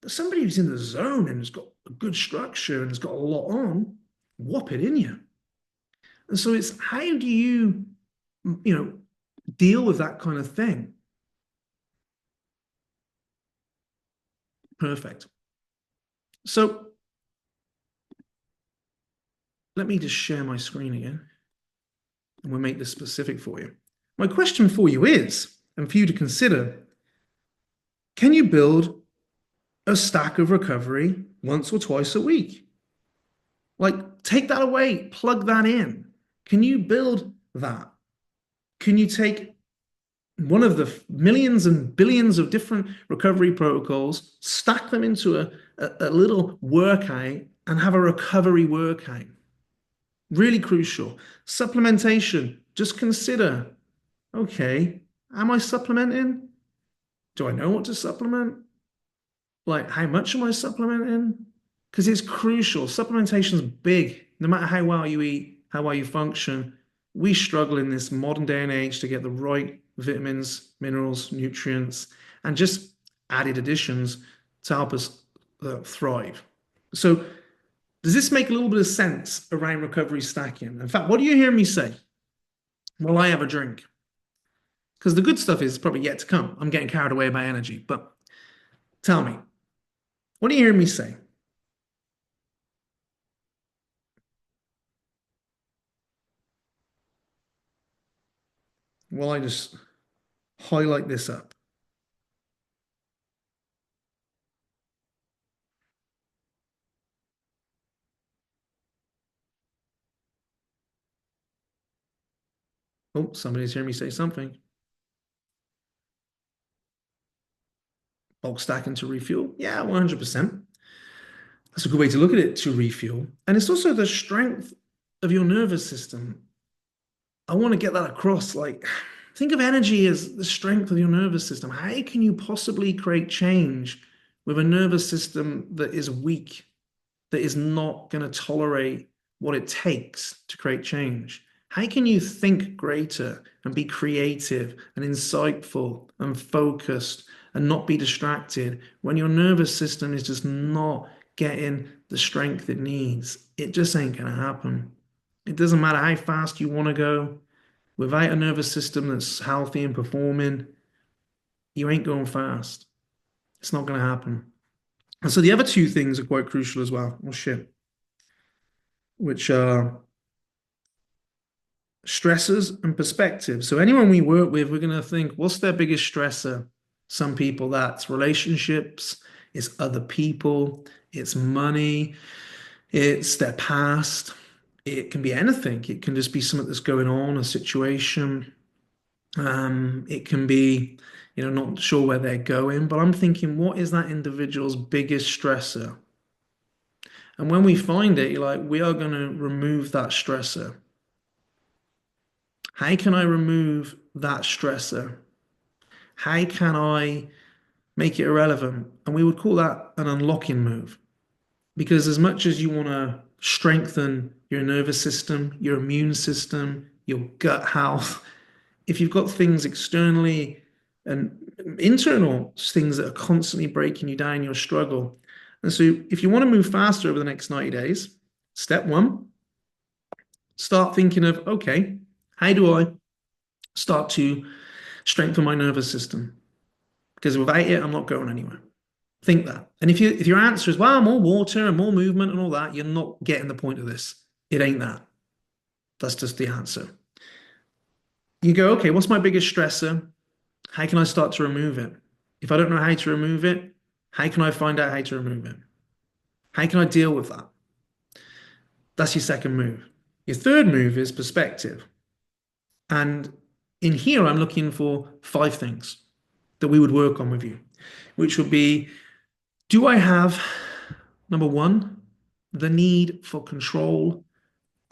But somebody who's in the zone and has got a good structure and has got a lot on, whop it in you. And so it's, how do you deal with that kind of thing? Perfect. So let me just share my screen again, and we'll make this specific for you. My question for you is, and for you to consider, can you build a stack of recovery once or twice a week? Like, take that away, plug that in. Can you build that? Can you take one of the millions and billions of different recovery protocols, stack them into a little workout, and have a recovery workout? Really crucial. Supplementation. Just consider, okay, am I supplementing? Do I know what to supplement? Like, how much am I supplementing? Because it's crucial. Supplementation is big. No matter how well you eat, how well you function, we struggle in this modern day and age to get the right vitamins, minerals, nutrients, and just added additions to help us thrive. So, does this make a little bit of sense around recovery stacking? In fact, what do you hear me say? Well, I have a drink. Because the good stuff is probably yet to come. I'm getting carried away by energy. But tell me, what are you hearing me say? Well, I just highlight this up. Oh, somebody's hearing me say something. Bulk stacking to refuel? Yeah, 100%. That's a good way to look at it, to refuel. And it's also the strength of your nervous system. I want to get that across. Like, think of energy as the strength of your nervous system. How can you possibly create change with a nervous system that is weak, that is not going to tolerate what it takes to create change? How can you think greater and be creative and insightful and focused and not be distracted when your nervous system is just not getting the strength it needs? It just ain't going to happen. It doesn't matter how fast you want to go. Without a nervous system that's healthy and performing, you ain't going fast. It's not going to happen. And so the other two things are quite crucial as well. Oh shit. Which are stressors and perspective. So anyone we work with, we're going to think, what's their biggest stressor? Some people, that's relationships, it's other people, it's money, it's their past. It can be anything. It can just be something that's going on, a situation. It can be, not sure where they're going, but I'm thinking, what is that individual's biggest stressor? And when we find it, you're like, we are going to remove that stressor. How can I remove that stressor? How can I make it irrelevant? And we would call that an unlocking move. Because as much as you want to strengthen your nervous system, your immune system, your gut health, if you've got things externally and internal things that are constantly breaking you down, you'll struggle. And so if you want to move faster over the next 90 days, step one, start thinking of, okay, how do I start to strengthen my nervous system? Because without it, I'm not going anywhere. Think that. And if your answer is, well, more water and more movement and all that, you're not getting the point of this. It ain't that. That's just the answer. You go, okay, what's my biggest stressor? How can I start to remove it? If I don't know how to remove it, how can I find out how to remove it? How can I deal with that? That's your second move. Your third move is perspective. And in here, I'm looking for 5 things that we would work on with you, which would be, do I have, number one, the need for control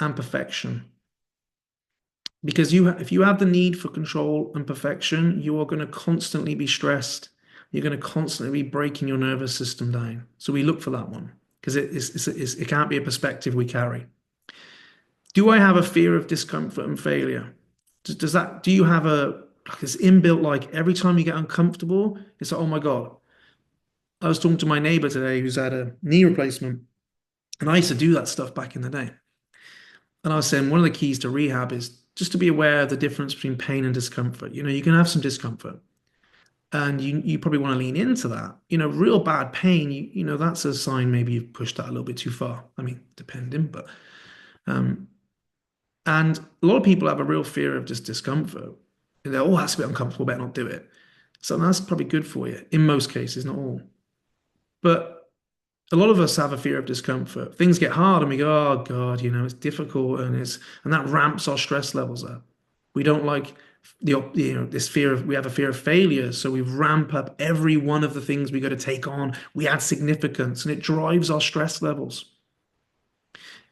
and perfection? Because if you have the need for control and perfection, you are going to constantly be stressed. You're going to constantly be breaking your nervous system down. So we look for that one because it can't be a perspective we carry. Do I have a fear of discomfort and failure? Do you have this inbuilt, like every time you get uncomfortable, it's like, oh my God. I was talking to my neighbor today who's had a knee replacement, and I used to do that stuff back in the day. And I was saying one of the keys to rehab is just to be aware of the difference between pain and discomfort. You can have some discomfort, and you probably want to lean into that. Real bad pain, that's a sign maybe you've pushed that a little bit too far. I mean, depending, but and a lot of people have a real fear of just discomfort. They're, oh, that's a bit uncomfortable, better not do it. So that's probably good for you in most cases, not all. But a lot of us have a fear of discomfort. Things get hard and we go, oh God, it's difficult, and that ramps our stress levels up. We don't like this fear of, we have a fear of failure. So we ramp up every one of the things we got to take on. We add significance and it drives our stress levels.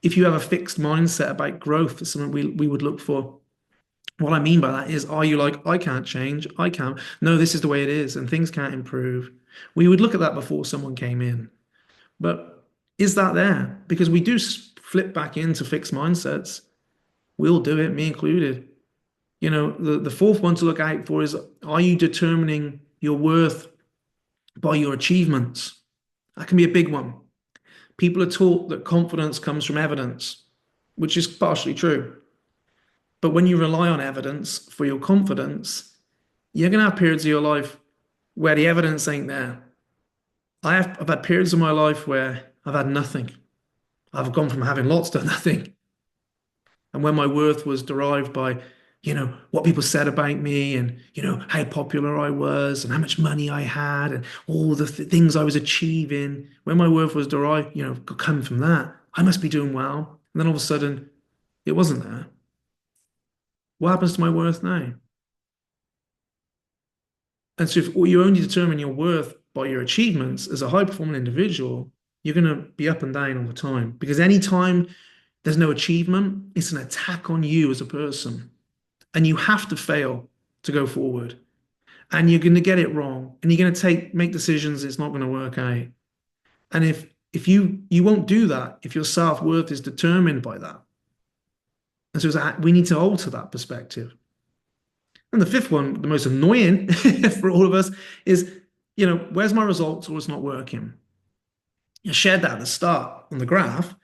If you have a fixed mindset about growth, it's something we would look for. What I mean by that is, are you like, I can't change, I can't, no, this is the way it is, and things can't improve? We would look at that before someone came in. But is that there? Because we do flip back into fixed mindsets. We'll do it, me included. The fourth one to look out for is, are you determining your worth by your achievements? That can be a big one. People are taught that confidence comes from evidence, which is partially true. But when you rely on evidence for your confidence, you're going to have periods of your life where the evidence ain't there. I've had periods of my life where I've had nothing. I've gone from having lots to nothing. And when my worth was derived by, what people said about me, and, how popular I was and how much money I had and all the things I was achieving, when my worth was derived, come from that, I must be doing well. And then all of a sudden, it wasn't there. What happens to my worth now? And so if you only determine your worth by your achievements as a high-performing individual, you're going to be up and down all the time. Because anytime there's no achievement, it's an attack on you as a person. And you have to fail to go forward. And you're going to get it wrong. And you're going to make decisions it's not going to work out. And if you won't do that if your self-worth is determined by that. And so we need to alter that perspective. And the fifth one, the most annoying for all of us, is, where's my results, or it's not working? I shared that at the start on the graph.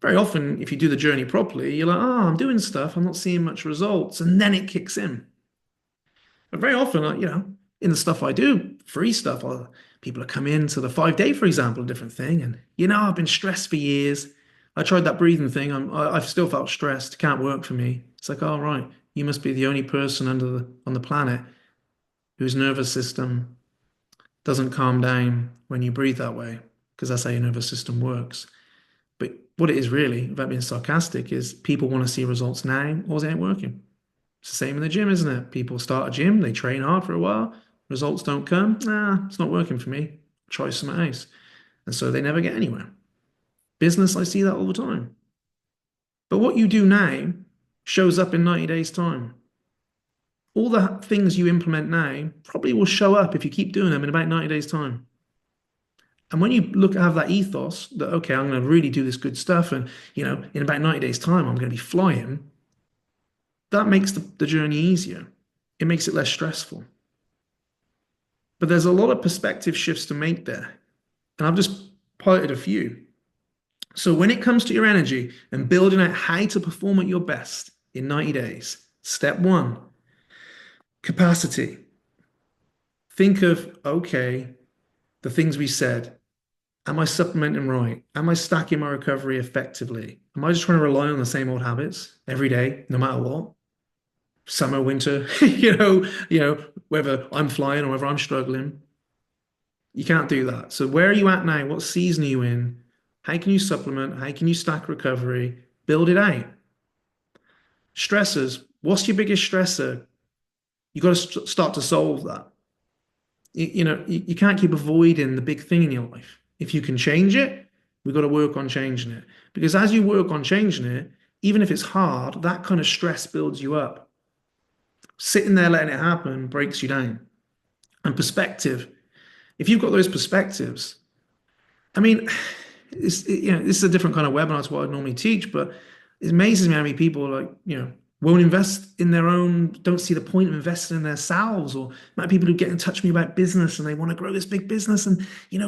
Very often, if you do the journey properly, you're like, oh, I'm doing stuff, I'm not seeing much results. And then it kicks in. But very often, in the stuff I do, free stuff, people are coming into the 5-day, for example, a different thing. And, I've been stressed for years. I tried that breathing thing. I've still felt stressed. It can't work for me. It's like, oh, right. You must be the only person on the planet whose nervous system doesn't calm down when you breathe that way, because that's how your nervous system works. But what it is really, without being sarcastic, is people want to see results now, or they ain't working. It's the same in the gym, isn't it? People start a gym, they train hard for a while, results don't come. It's not working for me. Try something else. And so they never get anywhere. Business, I see that all the time. But what you do now shows up in 90 days' time. All the things you implement now probably will show up if you keep doing them in about 90 days' time. And when you have that ethos that, okay, I'm going to really do this good stuff, and, in about 90 days' time, I'm going to be flying, that makes the journey easier. it makes it less stressful. But there's a lot of perspective shifts to make there. And I've just piloted a few. So when it comes to your energy and building out how to perform at your best in 90 days, step one, capacity. Think of, okay, the things we said. Am I supplementing right? Am I stacking my recovery effectively? Am I just trying to rely on the same old habits every day, no matter what? Summer, winter, whether I'm flying or whether I'm struggling. You can't do that. So where are you at now? What season are you in? How can you supplement? How can you stack recovery? Build it out. Stressors. What's your biggest stressor? You got to start to solve that. You can't keep avoiding the big thing in your life. If you can change it, we've got to work on changing it. Because as you work on changing it, even if it's hard, that kind of stress builds you up. Sitting there letting it happen breaks you down. And perspective. If you've got those perspectives, I mean, this is a different kind of webinar to what I normally teach, but it amazes me how many people won't invest in their own, don't see the point of investing in themselves, or might people who get in touch with me about business and they want to grow this big business and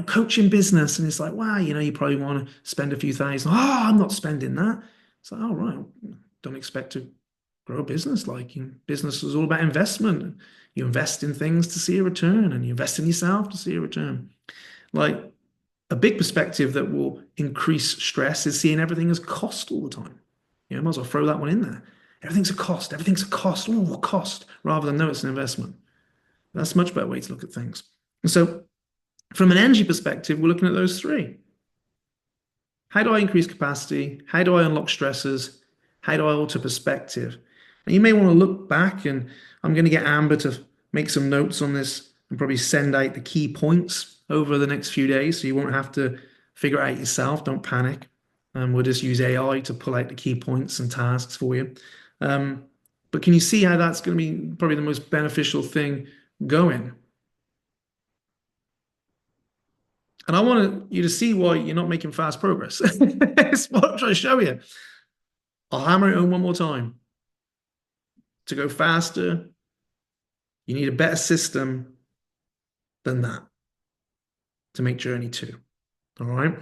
coaching business, and it's like, wow, you probably want to spend a few thousand. Oh, I'm not spending that. It's like, oh right, don't expect to grow a business. Like business is all about investment. You invest in things to see a return, and you invest in yourself to see a return. Like a big perspective that will increase stress is seeing everything as cost all the time. Might as well throw that one in there. Everything's a cost. Everything's a cost. Oh, cost, rather than no, it's an investment. That's a much better way to look at things. And so, from an energy perspective, we're looking at those three. How do I increase capacity? How do I unlock stressors? How do I alter perspective? And you may want to look back, and I'm going to get Amber to make some notes on this and probably send out the key points over the next few days, so you won't have to figure it out yourself. Don't panic. We'll just use AI to pull out the key points and tasks for you. But can you see how that's going to be probably the most beneficial thing going? And I want you to see why you're not making fast progress. It's what I'm trying to show you. I'll hammer it home one more time. To go faster, you need a better system than that to make journey two. All right.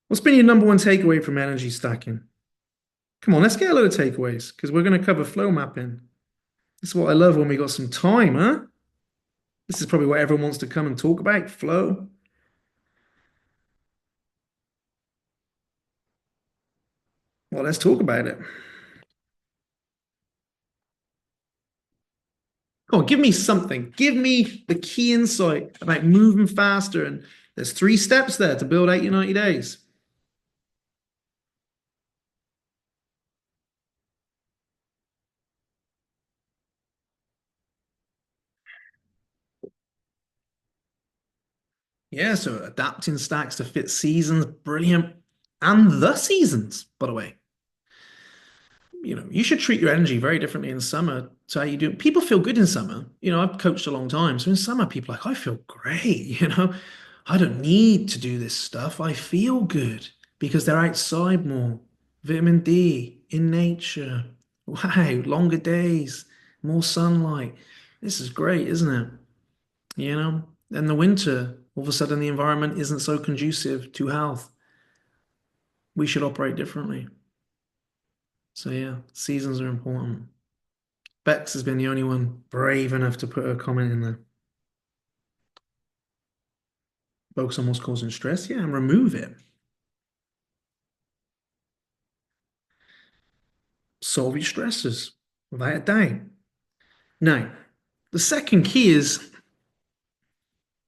What's been your number one takeaway from energy stacking? Come on, let's get a load of takeaways because we're going to cover flow mapping. This is what I love when we got some time, huh? This is probably what everyone wants to come and talk about, flow. Well, let's talk about it. Come on, give me something. Give me the key insight about moving faster. And there's 3 steps there to build out your 90 days. Yeah, so adapting stacks to fit seasons, brilliant. And the seasons, by the way. You should treat your energy very differently in summer to how you do. People feel good in summer. I've coached a long time. So in summer, people are like, I feel great. I don't need to do this stuff. I feel good because they're outside more. Vitamin D in nature. Wow, longer days, more sunlight. This is great, isn't it? And the winter, all of a sudden, the environment isn't so conducive to health. We should operate differently. So yeah, seasons are important. Bex has been the only one brave enough to put a comment in there. Focus on what's causing stress, yeah, and remove it. Solve your stresses without a doubt. Now, the second key is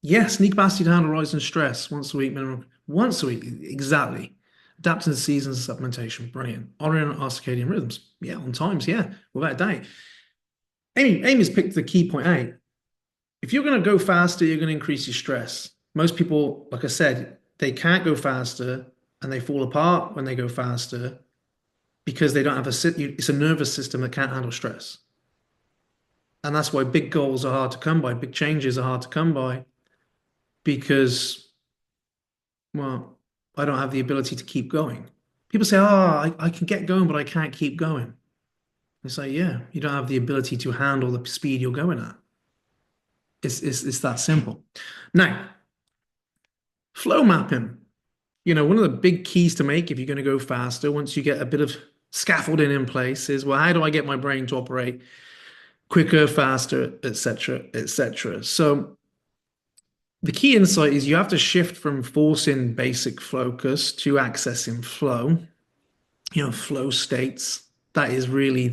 yes, need capacity to handle rising stress once a week minimum. Once a week, exactly. Adapting to seasons and supplementation, brilliant. Honoring our circadian rhythms, yeah, on times, yeah, without a doubt. Amy's picked the key point out. If you're going to go faster, you're going to increase your stress. Most people, like I said, they can't go faster and they fall apart when they go faster because they don't have it's a nervous system that can't handle stress. And that's why big goals are hard to come by, big changes are hard to come by because, well, I don't have the ability to keep going. People say, oh, I can get going, but I can't keep going. It's like, yeah, you don't have the ability to handle the speed you're going at. It's that simple. Now, flow mapping. One of the big keys to make if you're going to go faster, once you get a bit of scaffolding in place, is, well, how do I get my brain to operate quicker, faster, etc., etc. So the key insight is you have to shift from forcing basic focus to accessing flow. Flow states. That is really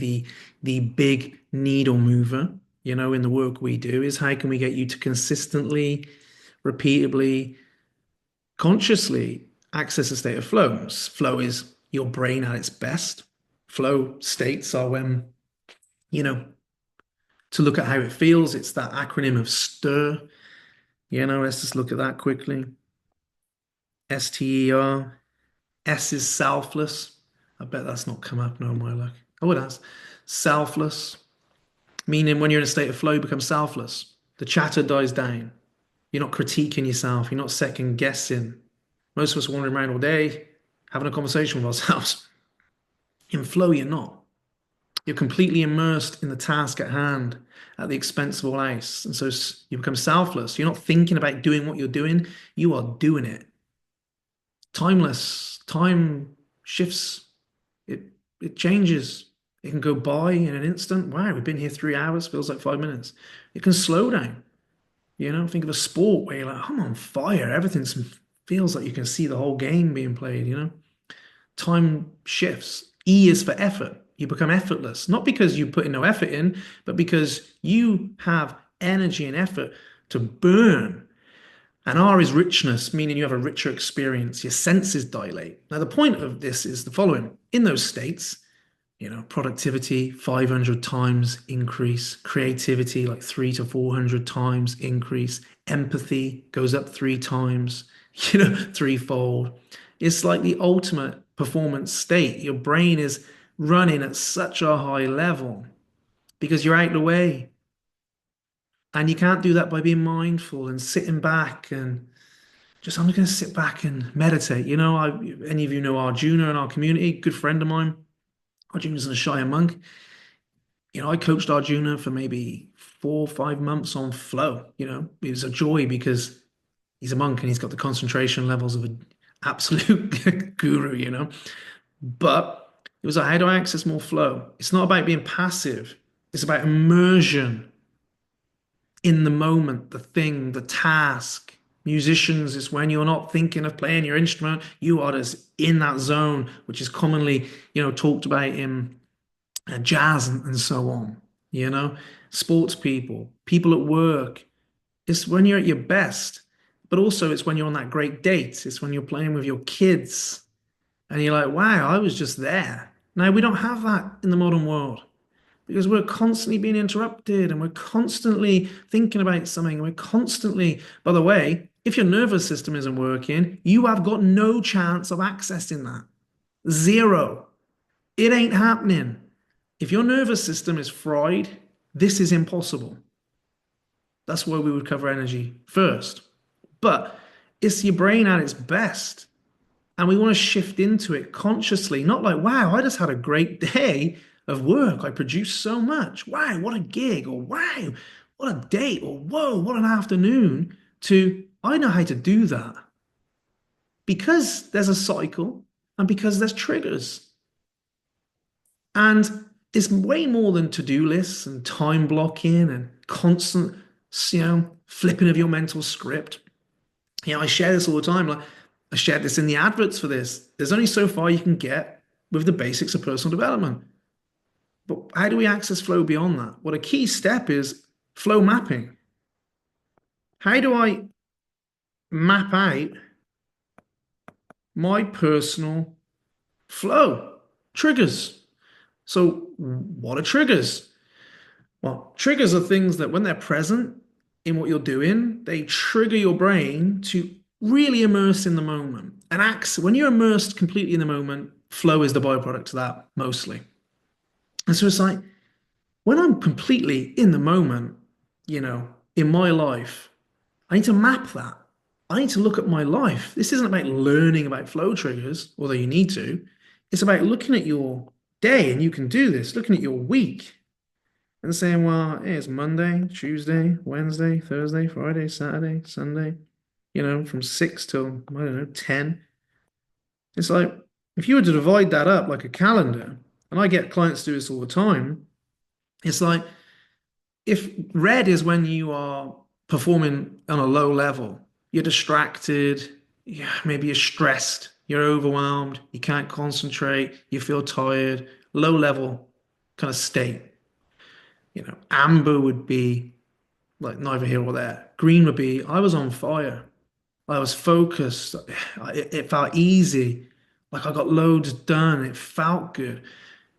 the big needle mover. In the work we do, is how can we get you to consistently, repeatedly, consciously access a state of flow. Flow is your brain at its best. Flow states are when, you know, to look at how it feels, it's that acronym of STIR. Let's just look at that quickly. STER. S is selfless. I bet that's not come up, no, my luck. Oh, it has. Selfless, meaning when you're in a state of flow, you become selfless. The chatter dies down. You're not critiquing yourself. You're not second guessing. Most of us are wandering around all day having a conversation with ourselves. In flow, you're not. You're completely immersed in the task at hand at the expense of all else. And so you become selfless. You're not thinking about doing what you're doing. You are doing it. Timeless. Time shifts. It changes. It can go by in an instant. Wow, we've been here 3 hours. Feels like 5 minutes. It can slow down. Think of a sport where you're like, I'm on fire. Everything feels like you can see the whole game being played. Time shifts. E is for effort. You become effortless, not because you put in no effort in, but because you have energy and effort to burn. And R is richness, meaning you have a richer experience. Your senses dilate. Now, the point of this is the following. In those states, productivity 500 times increase, creativity like 300 to 400 times increase, empathy goes up 3 times, threefold. It's like the ultimate performance state. Your brain is running at such a high level because you're out of the way. And you can't do that by being mindful and sitting back and just, I'm just going to sit back and meditate. Any of you know Arjuna in our community, good friend of mine. Arjuna's a Shire monk. I coached Arjuna for maybe 4 or 5 months on flow. It was a joy because he's a monk and he's got the concentration levels of an absolute guru. But it was like, how do I access more flow? It's not about being passive. It's about immersion in the moment, the thing, the task. Musicians is when you're not thinking of playing your instrument, you are just in that zone, which is commonly, talked about in jazz and so on. Sports people at work. It's when you're at your best, but also it's when you're on that great date. It's when you're playing with your kids and you're like, wow, I was just there. Now, we don't have that in the modern world because we're constantly being interrupted and we're constantly thinking about something. We're constantly, by the way, if your nervous system isn't working, you have got no chance of accessing that. Zero. It ain't happening. If your nervous system is fried, this is impossible. That's why we would cover energy first. But it's your brain at its best. And we want to shift into it consciously, not like, wow, I just had a great day of work. I produced so much. Wow, what a gig. Or wow, what a date. Or whoa, what an afternoon. To, I know how to do that. Because there's a cycle and because there's triggers. And it's way more than to-do lists and time blocking and constant, flipping of your mental script. I share this all the time. Like, I shared this in the adverts for this. There's only so far you can get with the basics of personal development. But how do we access flow beyond that? Well, a key step is flow mapping. How do I map out my personal flow triggers? So what are triggers? Well, triggers are things that when they're present in what you're doing, they trigger your brain to really immerse in the moment. And when you're immersed completely in the moment, flow is the byproduct of that mostly. And so it's like, when I'm completely in the moment, in my life, I need to map that. I need to look at my life. This isn't about learning about flow triggers, although you need to. It's about looking at your day, and you can do this, looking at your week and saying, well, hey, it's Monday, Tuesday, Wednesday, Thursday, Friday, Saturday, Sunday, from 6 till, I don't know, 10. It's like, if you were to divide that up like a calendar, and I get clients do this all the time, it's like, if red is when you are performing on a low level, you're distracted, yeah, maybe you're stressed, you're overwhelmed, you can't concentrate, you feel tired, low level kind of state. Amber would be like neither here or there. Green would be, I was on fire. I was focused. It felt easy. Like I got loads done. It felt good.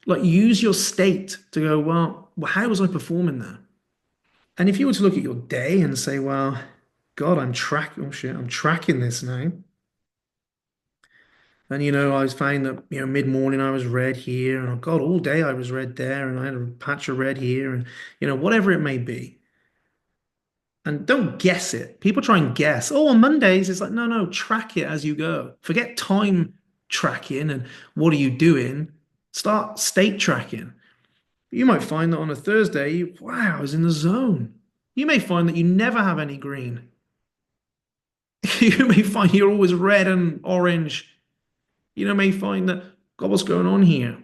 Like use your state to go, well, how was I performing there? And if you were to look at your day and say, well, God, oh shit, I'm tracking this now. And I was finding that, mid-morning I was red here, and oh God, all day I was red there, and I had a patch of red here, and whatever it may be. And don't guess it. People try and guess. Oh, on Mondays, it's like, no, no, track it as you go. Forget time tracking and what are you doing. Start state tracking. You might find that on a Thursday, wow, I was in the zone. You may find that you never have any green. You may find you're always red and orange. May find that, God, what's going on here?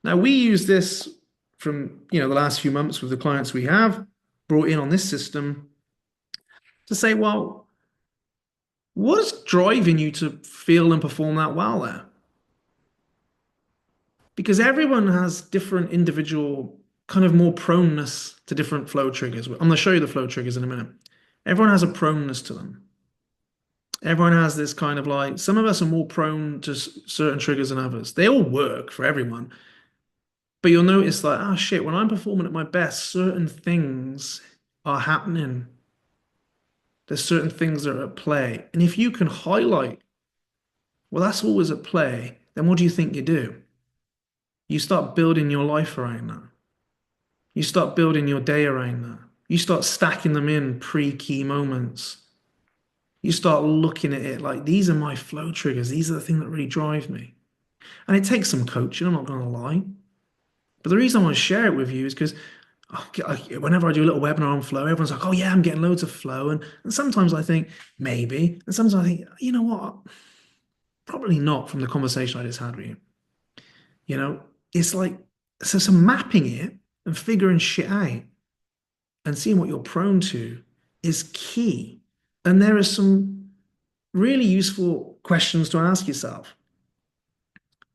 Now, we use this from, the last few months with the clients we have brought in on this system to say, well, what's driving you to feel and perform that well there? Because everyone has different individual kind of more proneness to different flow triggers. I'm going to show you the flow triggers in a minute. Everyone has a proneness to them. Everyone has this kind of like, some of us are more prone to certain triggers than others. They all work for everyone. But you'll notice like, oh shit, when I'm performing at my best, certain things are happening. There's certain things that are at play. And if you can highlight, well, that's always at play, then what do you think you do? You start building your life around that. You start building your day around that. You start stacking them in pre-key moments. You start looking at it like, these are my flow triggers. These are the things that really drive me. And it takes some coaching, I'm not going to lie. But the reason I want to share it with you is because whenever I do a little webinar on flow, everyone's like, oh yeah, I'm getting loads of flow. And sometimes I think, maybe. And sometimes I think, you know what? Probably not from the conversation I just had with you. It's like, so some mapping it and figuring shit out and seeing what you're prone to is key. And there are some really useful questions to ask yourself.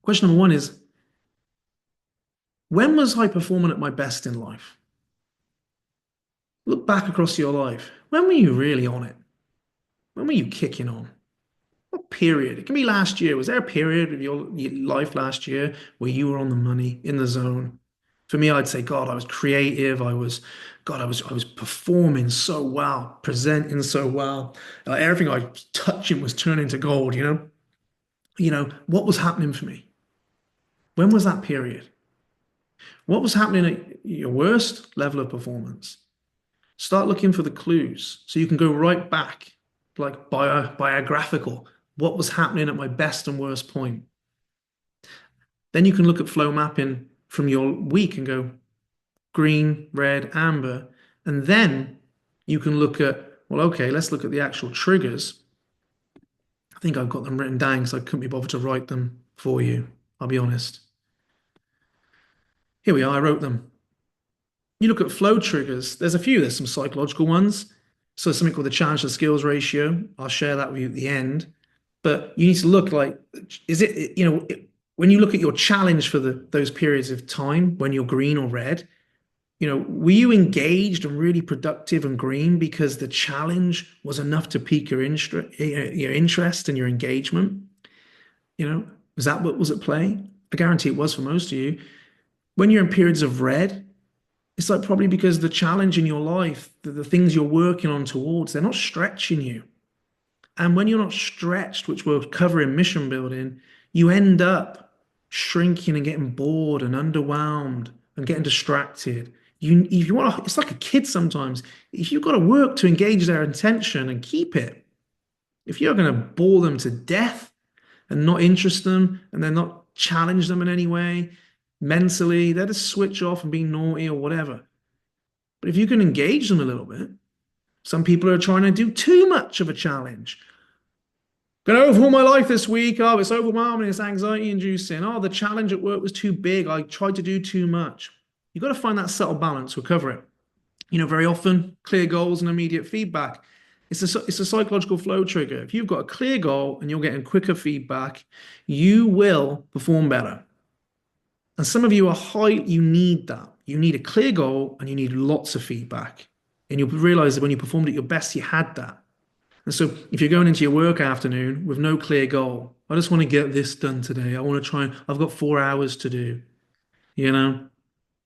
Question number one is, when was I performing at my best in life? Look back across your life. When were you really on it? When were you kicking on? What period? It can be last year. Was there a period of your life last year where you were on the money, in the zone? For me, I'd say, God, I was creative. I was performing so well, presenting so well. Everything I was touching was turning to gold, what was happening for me? When was that period? What was happening at your worst level of performance? Start looking for the clues so you can go right back, like biographical. What was happening at my best and worst point? Then you can look at flow mapping from your week and go green, red, amber. And then you can look at, well, okay, let's look at the actual triggers. I think I've got them written down because I couldn't be bothered to write them for you. I'll be honest. Here we are, I wrote them. You look at flow triggers, there's a few, there's some psychological ones. So there's something called the challenge to skills ratio. I'll share that with you at the end. But you need to look like, is it, when you look at your challenge for those periods of time when you're green or red, were you engaged and really productive and green because the challenge was enough to pique your interest and your engagement? Was that what was at play? I guarantee it was for most of you. When you're in periods of red, it's like probably because the challenge in your life, the things you're working on towards, they're not stretching you. And when you're not stretched, which we'll cover in mission building, you end up shrinking and getting bored and underwhelmed and getting distracted. If you want to, it's like a kid sometimes. If you've got to work to engage their attention and keep it, if you're going to bore them to death and not interest them and then not challenge them in any way, mentally, they're just switch off and be naughty or whatever. But if you can engage them a little bit, some people are trying to do too much of a challenge. Going to overhaul my life this week. Oh, it's overwhelming. It's anxiety inducing. Oh, the challenge at work was too big. I tried to do too much. You've got to find that subtle balance, recover it. Very often, clear goals and immediate feedback. It's a psychological flow trigger. If you've got a clear goal and you're getting quicker feedback, you will perform better. And some of you you need that. You need a clear goal and you need lots of feedback. And you'll realize that when you performed at your best, you had that. And so if you're going into your work afternoon with no clear goal, I just want to get this done today. I want to I've got 4 hours to do, you know,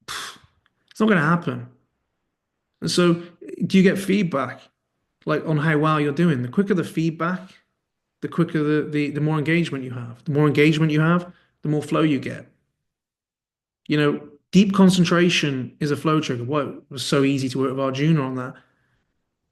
it's not going to happen. And so do you get feedback like on how well you're doing? The quicker the feedback, the quicker the more engagement you have. The more engagement you have, the more flow you get. Deep concentration is a flow trigger. Whoa, it was so easy to work with Arjuna on that.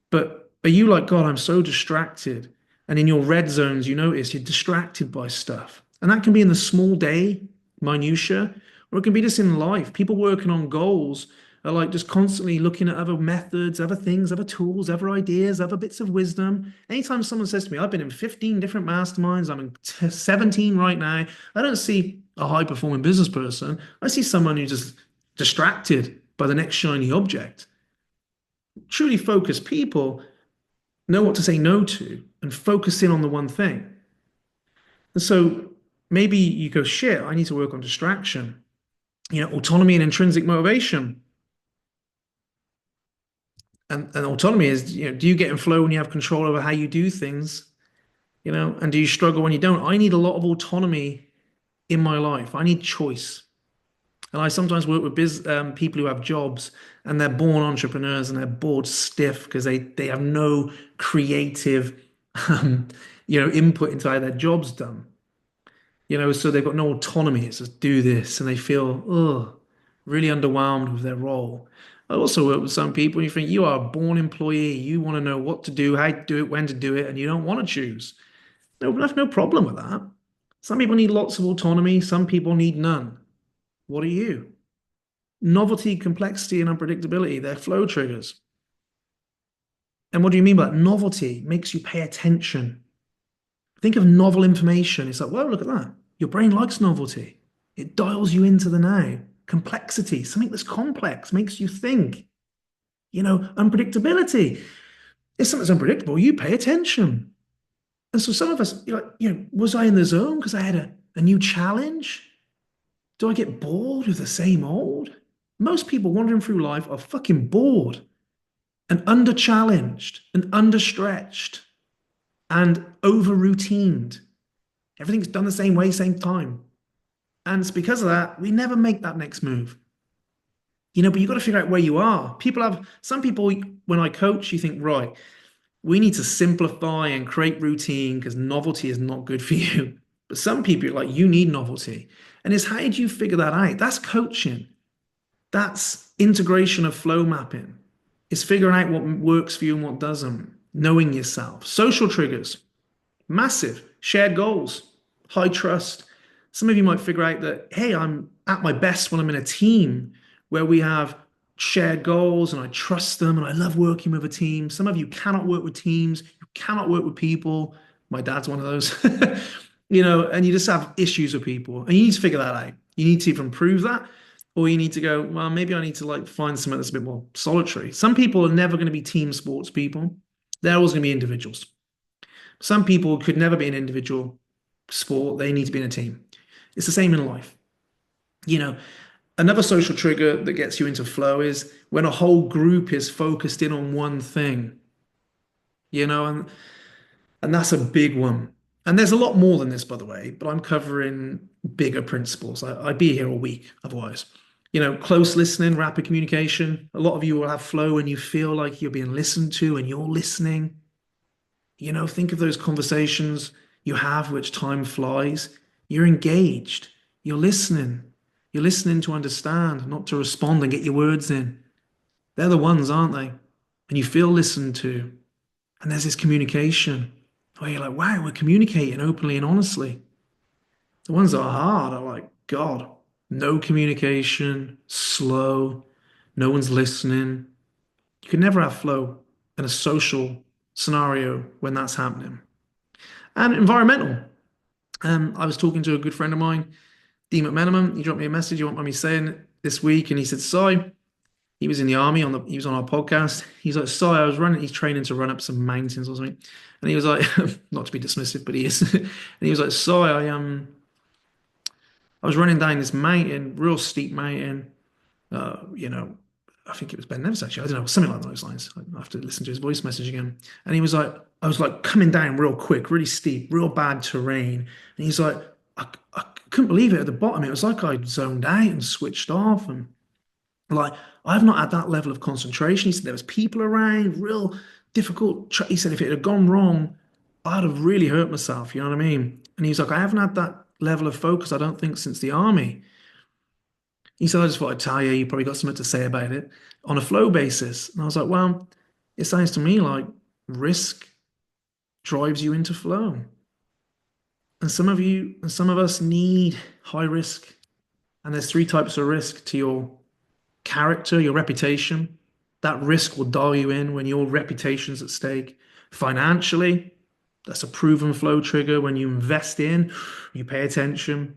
But are you like, God, I'm so distracted? And in your red zones, you notice you're distracted by stuff. And that can be in the small day, minutia, or it can be just in life. People working on goals are like just constantly looking at other methods, other things, other tools, other ideas, other bits of wisdom. Anytime someone says to me, I've been in 15 different masterminds, I'm in 17 right now, I don't see a high performing business person. I see someone who's just distracted by the next shiny object. Truly focused people know what to say no to and focus in on the one thing. And so maybe you go, shit, I need to work on distraction, autonomy and intrinsic motivation. And autonomy is, do you get in flow when you have control over how you do things, and do you struggle when you don't? I need a lot of autonomy in my life. I need choice. And I sometimes work with people who have jobs and they're born entrepreneurs and they're bored stiff because they have no creative, input into how their job's done. So they've got no autonomy. It's just do this, and they feel really underwhelmed with their role. I also work with some people, and you think you are a born employee. You want to know what to do, how to do it, when to do it, and you don't want to choose. No, I have no problem with that. Some people need lots of autonomy. Some people need none. What are you? Novelty, complexity, and unpredictability, they're flow triggers. And what do you mean by that? Novelty makes you pay attention. Think of novel information. It's like, whoa, look at that. Your brain likes novelty. It dials you into the now. Complexity, something that's complex, makes you think. Unpredictability. If something's unpredictable, you pay attention. And so some of us, was I in the zone because I had a new challenge? Do I get bored with the same old? Most people wandering through life are fucking bored and under-challenged and under-stretched and over-routined. Everything's done the same way, same time. And it's because of that, we never make that next move. But you've got to figure out where you are. Some people, when I coach, you think, right, we need to simplify and create routine because novelty is not good for you. But some people are like, you need novelty. And it's how do you figure that out? That's coaching. That's integration of flow mapping. It's figuring out what works for you and what doesn't. Knowing yourself. Social triggers. Massive. Shared goals. High trust. Some of you might figure out that, hey, I'm at my best when I'm in a team where we have shared goals and I trust them and I love working with a team. Some of you cannot work with teams. You cannot work with people. My dad's one of those. And you just have issues with people. And you need to figure that out. You need to either improve that, or you need to go, well, maybe I need to find something that's a bit more solitary. Some people are never going to be team sports people. They're always going to be individuals. Some people could never be an individual sport. They need to be in a team. It's the same in life. Another social trigger that gets you into flow is when a whole group is focused in on one thing, and that's a big one. And there's a lot more than this, by the way, but I'm covering bigger principles. I'd be here all week otherwise. Close listening, rapid communication. A lot of you will have flow and you feel like you're being listened to and you're listening. Think of those conversations you have, which time flies. You're engaged. You're listening. You're listening to understand, not to respond and get your words in. They're the ones, aren't they? And you feel listened to. And there's this communication where you're like, wow, we're communicating openly and honestly. The ones that are hard are like, God, no communication, slow, no one's listening. You can never have flow in a social scenario when that's happening. And environmental. I was talking to a good friend of mine, Dean McMenamin. He dropped me a message, you won't mind me saying it, this week, and he said, Si, he was in the army he was on our podcast. He's like, Si, he's training to run up some mountains or something. And he was like, not to be dismissive, but he is. And he was like, Si, I was running down this mountain, real steep mountain. You know, I think it was Ben Nevis actually. I don't know, something like those lines. I have to listen to his voice message again. And he was like, I was like coming down real quick, really steep, real bad terrain. And he's like, I couldn't believe it at the bottom. It was like I'd zoned out and switched off. And like, I've not had that level of concentration. He said there was people around, real difficult. He said if it had gone wrong, I'd have really hurt myself. You know what I mean? And he's like, I haven't had that level of focus, I don't think, since the army. He said, I just thought I'd tell you, you probably got something to say about it on a flow basis. And I was like, well, it sounds to me like risk drives you into flow. And some of us need high risk. And there's three types of risk to your character, your reputation. That risk will dial you in when your reputation's at stake. Financially, that's a proven flow trigger. When you invest in, you pay attention.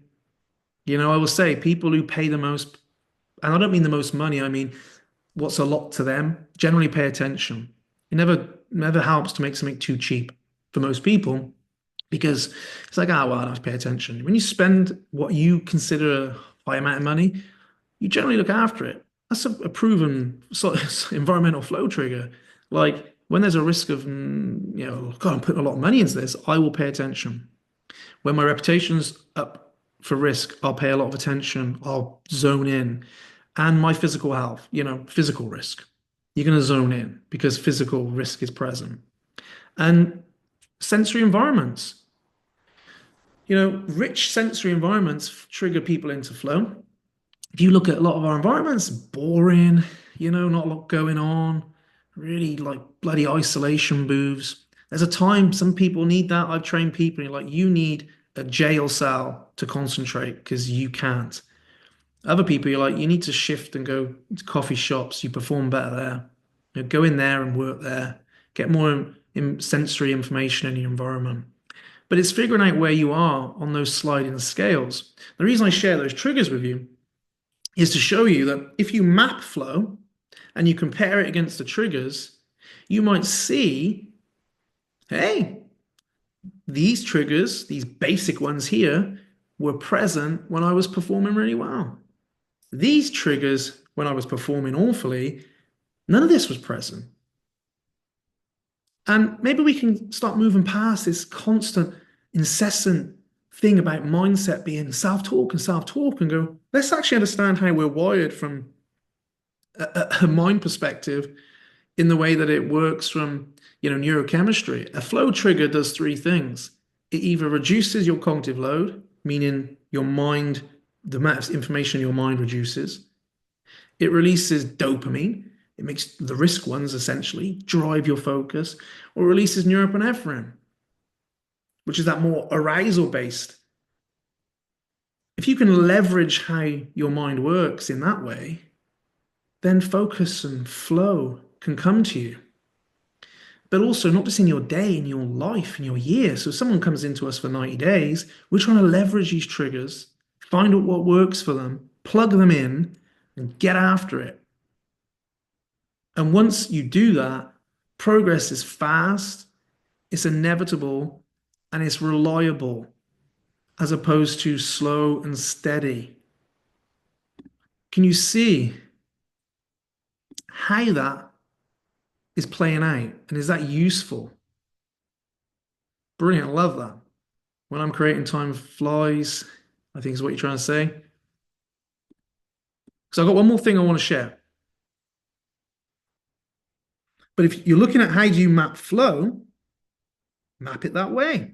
I will say people who pay the most, and I don't mean the most money, I mean what's a lot to them, generally pay attention. It never helps to make something too cheap for most people because it's like, well, I don't have to pay attention. When you spend what you consider a high amount of money, you generally look after it. That's a proven environmental flow trigger. Like when there's a risk of, God, I'm putting a lot of money into this, I will pay attention. When my reputation's up for risk, I'll pay a lot of attention. I'll zone in. And my physical health, physical risk. You're going to zone in because physical risk is present. And sensory environments. Rich sensory environments trigger people into flow. If you look at a lot of our environments, boring, not a lot going on, really like bloody isolation booths. There's a time some people need that. I've trained people, and like, you need a jail cell to concentrate because you can't. Other people, you're like, you need to shift and go to coffee shops. You perform better there. Go in there and work there. Get more sensory information in your environment. But it's figuring out where you are on those sliding scales. The reason I share those triggers with you is to show you that if you map flow and you compare it against the triggers, you might see, hey, these triggers, these basic ones here, were present when I was performing really well. These triggers, when I was performing awfully, none of this was present. And maybe we can start moving past this constant, incessant thing about mindset being self-talk and go, let's actually understand how we're wired from a mind perspective in the way that it works from, neurochemistry. A flow trigger does three things. It either reduces your cognitive load, meaning your mind, the amount of information in your mind reduces. It releases dopamine. It makes the risk ones essentially drive your focus, or releases norepinephrine, which is that more arousal based. If you can leverage how your mind works in that way, then focus and flow can come to you. But also not just in your day, in your life, in your year. So if someone comes into us for 90 days, we're trying to leverage these triggers, find out what works for them, plug them in, and get after it. And once you do that, progress is fast, it's inevitable, and it's reliable, as opposed to slow and steady. Can you see how that is playing out? And is that useful? Brilliant. I love that. When I'm creating, time flies, I think is what you're trying to say. So I've got one more thing I want to share. But if you're looking at how do you map flow, map it that way.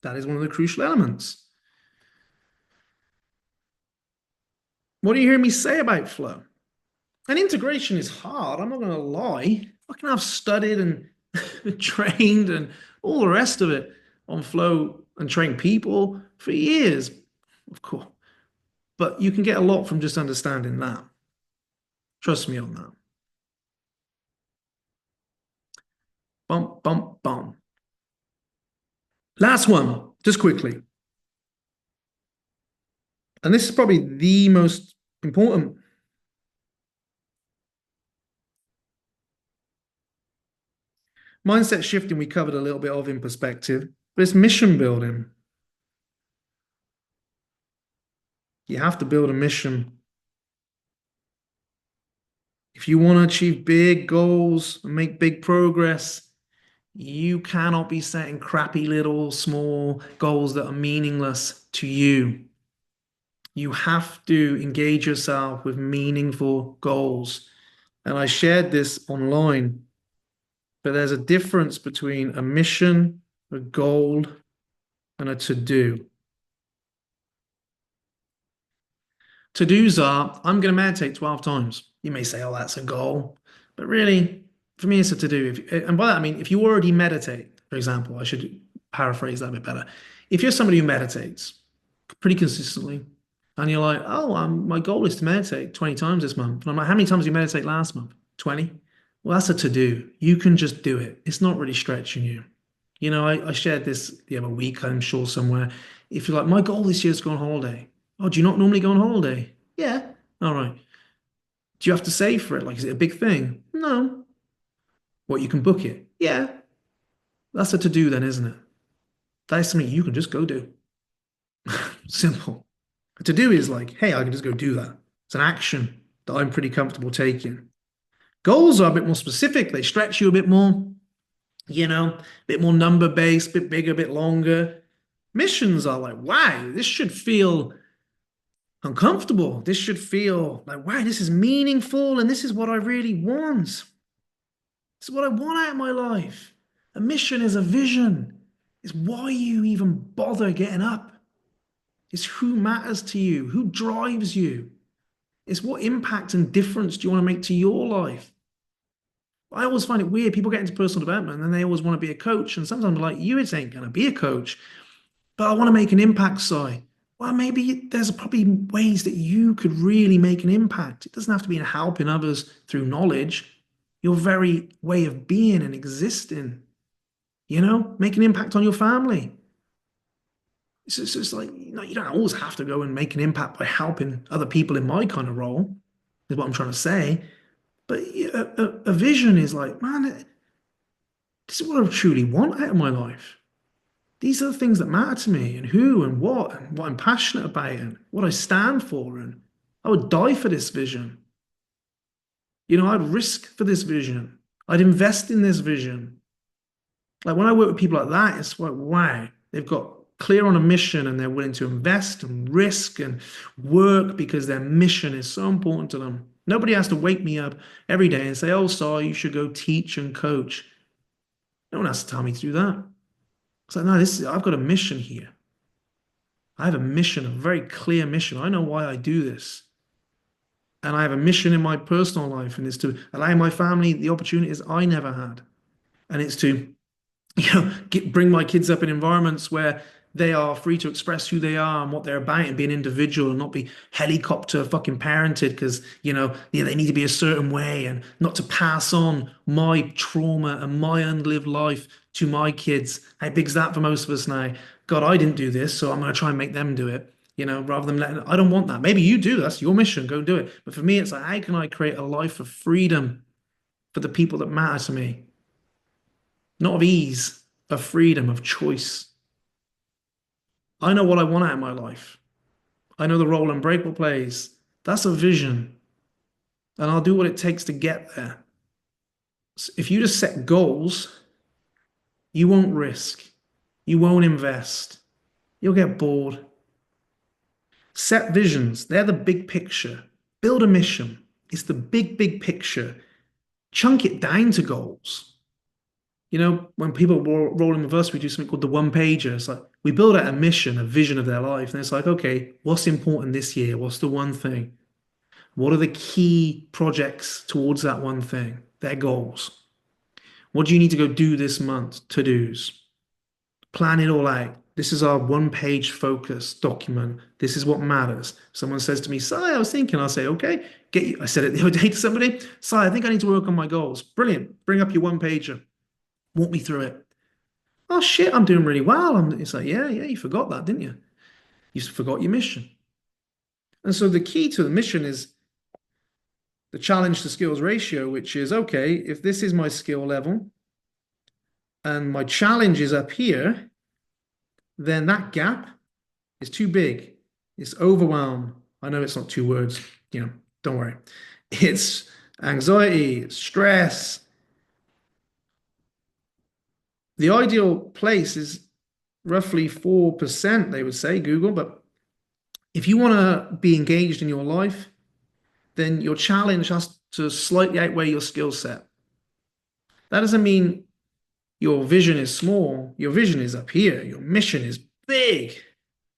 That is one of the crucial elements. What do you hear me say about flow? And integration is hard. I'm not going to lie. I've studied and trained and all the rest of it on flow and trained people for years. Of course, but you can get a lot from just understanding that. Trust me on that. Bump, bump, bump. Last one, just quickly. And this is probably the most important. Mindset shifting, we covered a little bit of in perspective, but it's mission building. You have to build a mission. If you want to achieve big goals and make big progress, you cannot be setting crappy little small goals that are meaningless to you. You have to engage yourself with meaningful goals. And I shared this online, but there's a difference between a mission, a goal, and a to-do. To-dos are, I'm going to meditate 12 times. You may say, oh, that's a goal. But really, for me, it's a to-do. And by that, I mean, if you already meditate, for example, I should paraphrase that a bit better. If you're somebody who meditates pretty consistently, and you're like, oh, my goal is to meditate 20 times this month. And I'm like, how many times did you meditate last month? 20? Well, that's a to-do. You can just do it. It's not really stretching you. You know, I shared this the other week, I'm sure somewhere. If you're like, my goal this year is to go on holiday. Oh, do you not normally go on holiday? Yeah. All right. Do you have to save for it? Like, is it a big thing? No. What, you can book it? Yeah. That's a to-do then, isn't it? That's something you can just go do. Simple. A to-do is like, hey, I can just go do that. It's an action that I'm pretty comfortable taking. Goals are a bit more specific. They stretch you a bit more, a bit more number-based, a bit bigger, a bit longer. Missions are like, wow, this should feel uncomfortable. This should feel like, wow, this is meaningful and this is what I really want. This is what I want out of my life. A mission is a vision. It's why you even bother getting up. It's who matters to you, who drives you. It's what impact and difference do you want to make to your life. I always find it weird. People get into personal development and they always want to be a coach. And sometimes I'm like, you ain't going to be a coach, but I want to make an impact, Si. Well, maybe there's probably ways that you could really make an impact. It doesn't have to be in helping others through knowledge. Your very way of being and existing, make an impact on your family. It's like, you don't always have to go and make an impact by helping other people in my kind of role, is what I'm trying to say. But a vision is like, man, this is what I truly want out of my life. These are the things that matter to me and who and what I'm passionate about and what I stand for. And I would die for this vision. I'd risk for this vision. I'd invest in this vision. Like when I work with people like that, it's like, wow, they've got clear on a mission and they're willing to invest and risk and work because their mission is so important to them. Nobody has to wake me up every day and say, oh, sorry, you should go teach and coach. No one has to tell me to do that. It's like, no, I've got a mission here. I have a mission, a very clear mission. I know why I do this. And I have a mission in my personal life, and it's to allow my family the opportunities I never had. And it's to, bring my kids up in environments where they are free to express who they are and what they're about and be an individual and not be helicopter fucking parented because, they need to be a certain way and not to pass on my trauma and my unlived life to my kids. How big's that for most of us now? God, I didn't do this, so I'm going to try and make them do it, rather than letting, I don't want that. Maybe you do, that's your mission, go do it. But for me, it's like, how can I create a life of freedom for the people that matter to me? Not of ease, of freedom, of choice. I know what I want out of my life. I know the role Unbreakable plays. That's a vision. And I'll do what it takes to get there. So if you just set goals, you won't risk. You won't invest. You'll get bored. Set visions. They're the big picture. Build a mission. It's the big, big picture. Chunk it down to goals. When people roll in with us, we do something called the one pager. It's like we build out a mission, a vision of their life. And it's like, okay, what's important this year? What's the one thing? What are the key projects towards that one thing? Their goals. What do you need to go do this month? To-dos. Plan it all out. This is our one-page focus document. This is what matters. Someone says to me, Si, I was thinking, I'll say, okay, get you. I said it the other day to somebody, Si, I think I need to work on my goals. Brilliant. Bring up your one-pager. Walk me through it. Oh shit, I'm doing really well. It's like, yeah, you forgot that, didn't you? You forgot your mission. And so the key to the mission is the challenge to skills ratio, which is, okay, if this is my skill level and my challenge is up here, then that gap is too big. It's overwhelm. I know it's not two words, don't worry. It's anxiety, stress. The ideal place is roughly 4%, they would say, Google. But if you want to be engaged in your life, then your challenge has to slightly outweigh your skill set. That doesn't mean your vision is small. Your vision is up here. Your mission is big,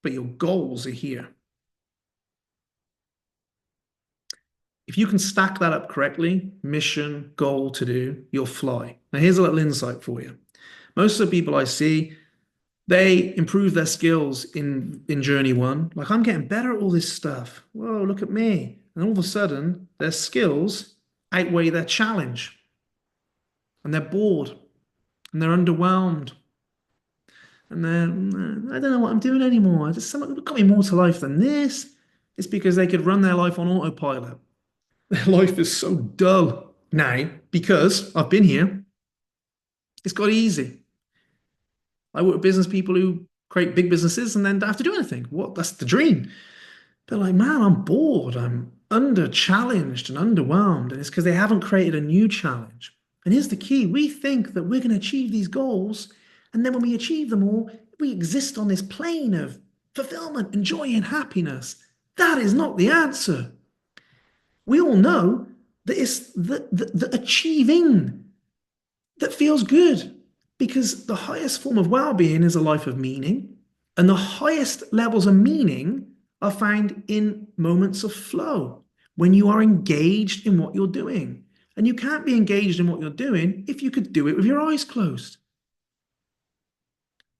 but your goals are here. If you can stack that up correctly, mission, goal, to do, you'll fly. Now, here's a little insight for you. Most of the people I see, they improve their skills in journey one. Like, I'm getting better at all this stuff. Whoa, look at me. And all of a sudden, their skills outweigh their challenge. And they're bored. And they're underwhelmed. And then I don't know what I'm doing anymore. There's something got me more to life than this. It's because they could run their life on autopilot. Their life is so dull now because I've been here. It's got easy. I work with business people who create big businesses and then don't have to do anything. What? That's the dream. They're like, man, I'm bored. I'm under challenged and underwhelmed. And it's because they haven't created a new challenge. And here's the key. We think that we're going to achieve these goals. And then when we achieve them all, we exist on this plane of fulfillment and joy and happiness. That is not the answer. We all know that it's the achieving that feels good, because the highest form of well-being is a life of meaning, and the highest levels of meaning are found in moments of flow, when you are engaged in what you're doing. And you can't be engaged in what you're doing if you could do it with your eyes closed.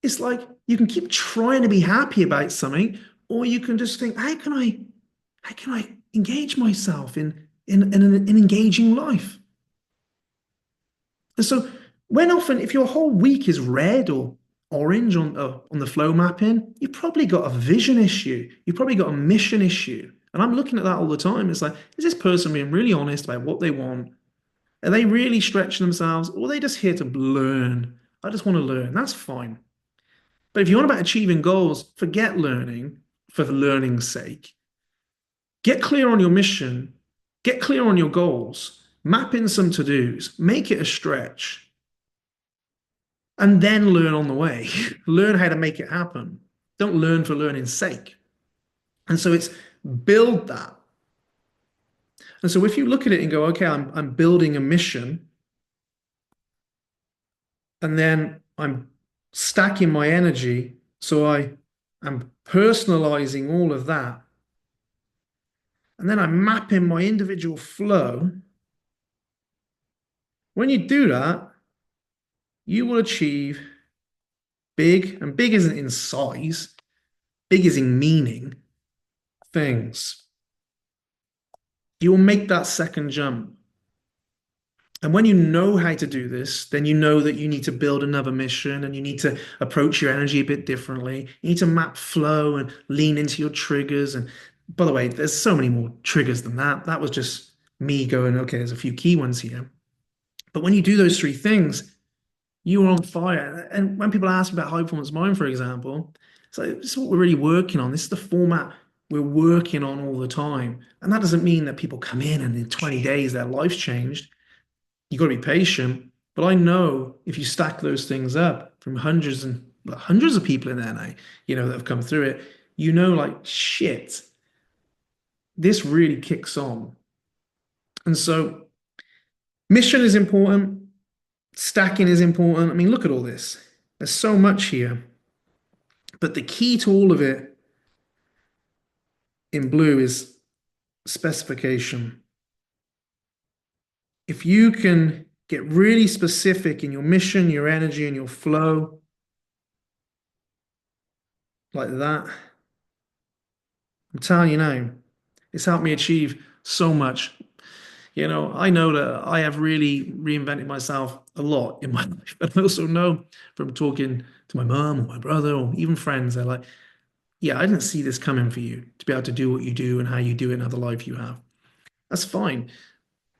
It's like you can keep trying to be happy about something, or you can just think, how can I engage myself in an engaging life? And so if your whole week is red or orange on the flow mapping, you've probably got a vision issue. You've probably got a mission issue. And I'm looking at that all the time. It's like, is this person being really honest about what they want? Are they really stretching themselves? Or are they just here to learn? I just want to learn. That's fine. But if you want about achieving goals, forget learning for the learning's sake. Get clear on your mission. Get clear on your goals. Map in some to-dos. Make it a stretch. And then learn on the way. Learn how to make it happen. Don't learn for learning's sake. And so it's build that. And so if you look at it and go, okay, I'm building a mission, and then I'm stacking my energy, so I'm personalizing all of that, and then I'm mapping my individual flow. When you do that, you will achieve big, and big isn't in size, big is in meaning, things. You will make that second jump. And when you know how to do this, then you know that you need to build another mission, and you need to approach your energy a bit differently. You need to map flow and lean into your triggers. And by the way, there's so many more triggers than that. That was just me going, okay, there's a few key ones here. But when you do those three things, you are on fire. And when people ask about high performance mind, for example, so this is what we're really working on. This is the format we're working on all the time. And that doesn't mean that people come in and in 20 days their life's changed. You've got to be patient. But I know if you stack those things up from hundreds of people in there now, that have come through it, like, shit, this really kicks on. And so mission is important. Stacking is important. I mean, look at all this. There's so much here. But the key to all of it in blue is specification. If you can get really specific in your mission, your energy, and your flow, like that. I'm telling you now, it's helped me achieve so much. I know that I have really reinvented myself a lot in my life, but I also know from talking to my mom or my brother or even friends, they're like, yeah, I didn't see this coming for you to be able to do what you do and how you do it and how the life you have. That's fine.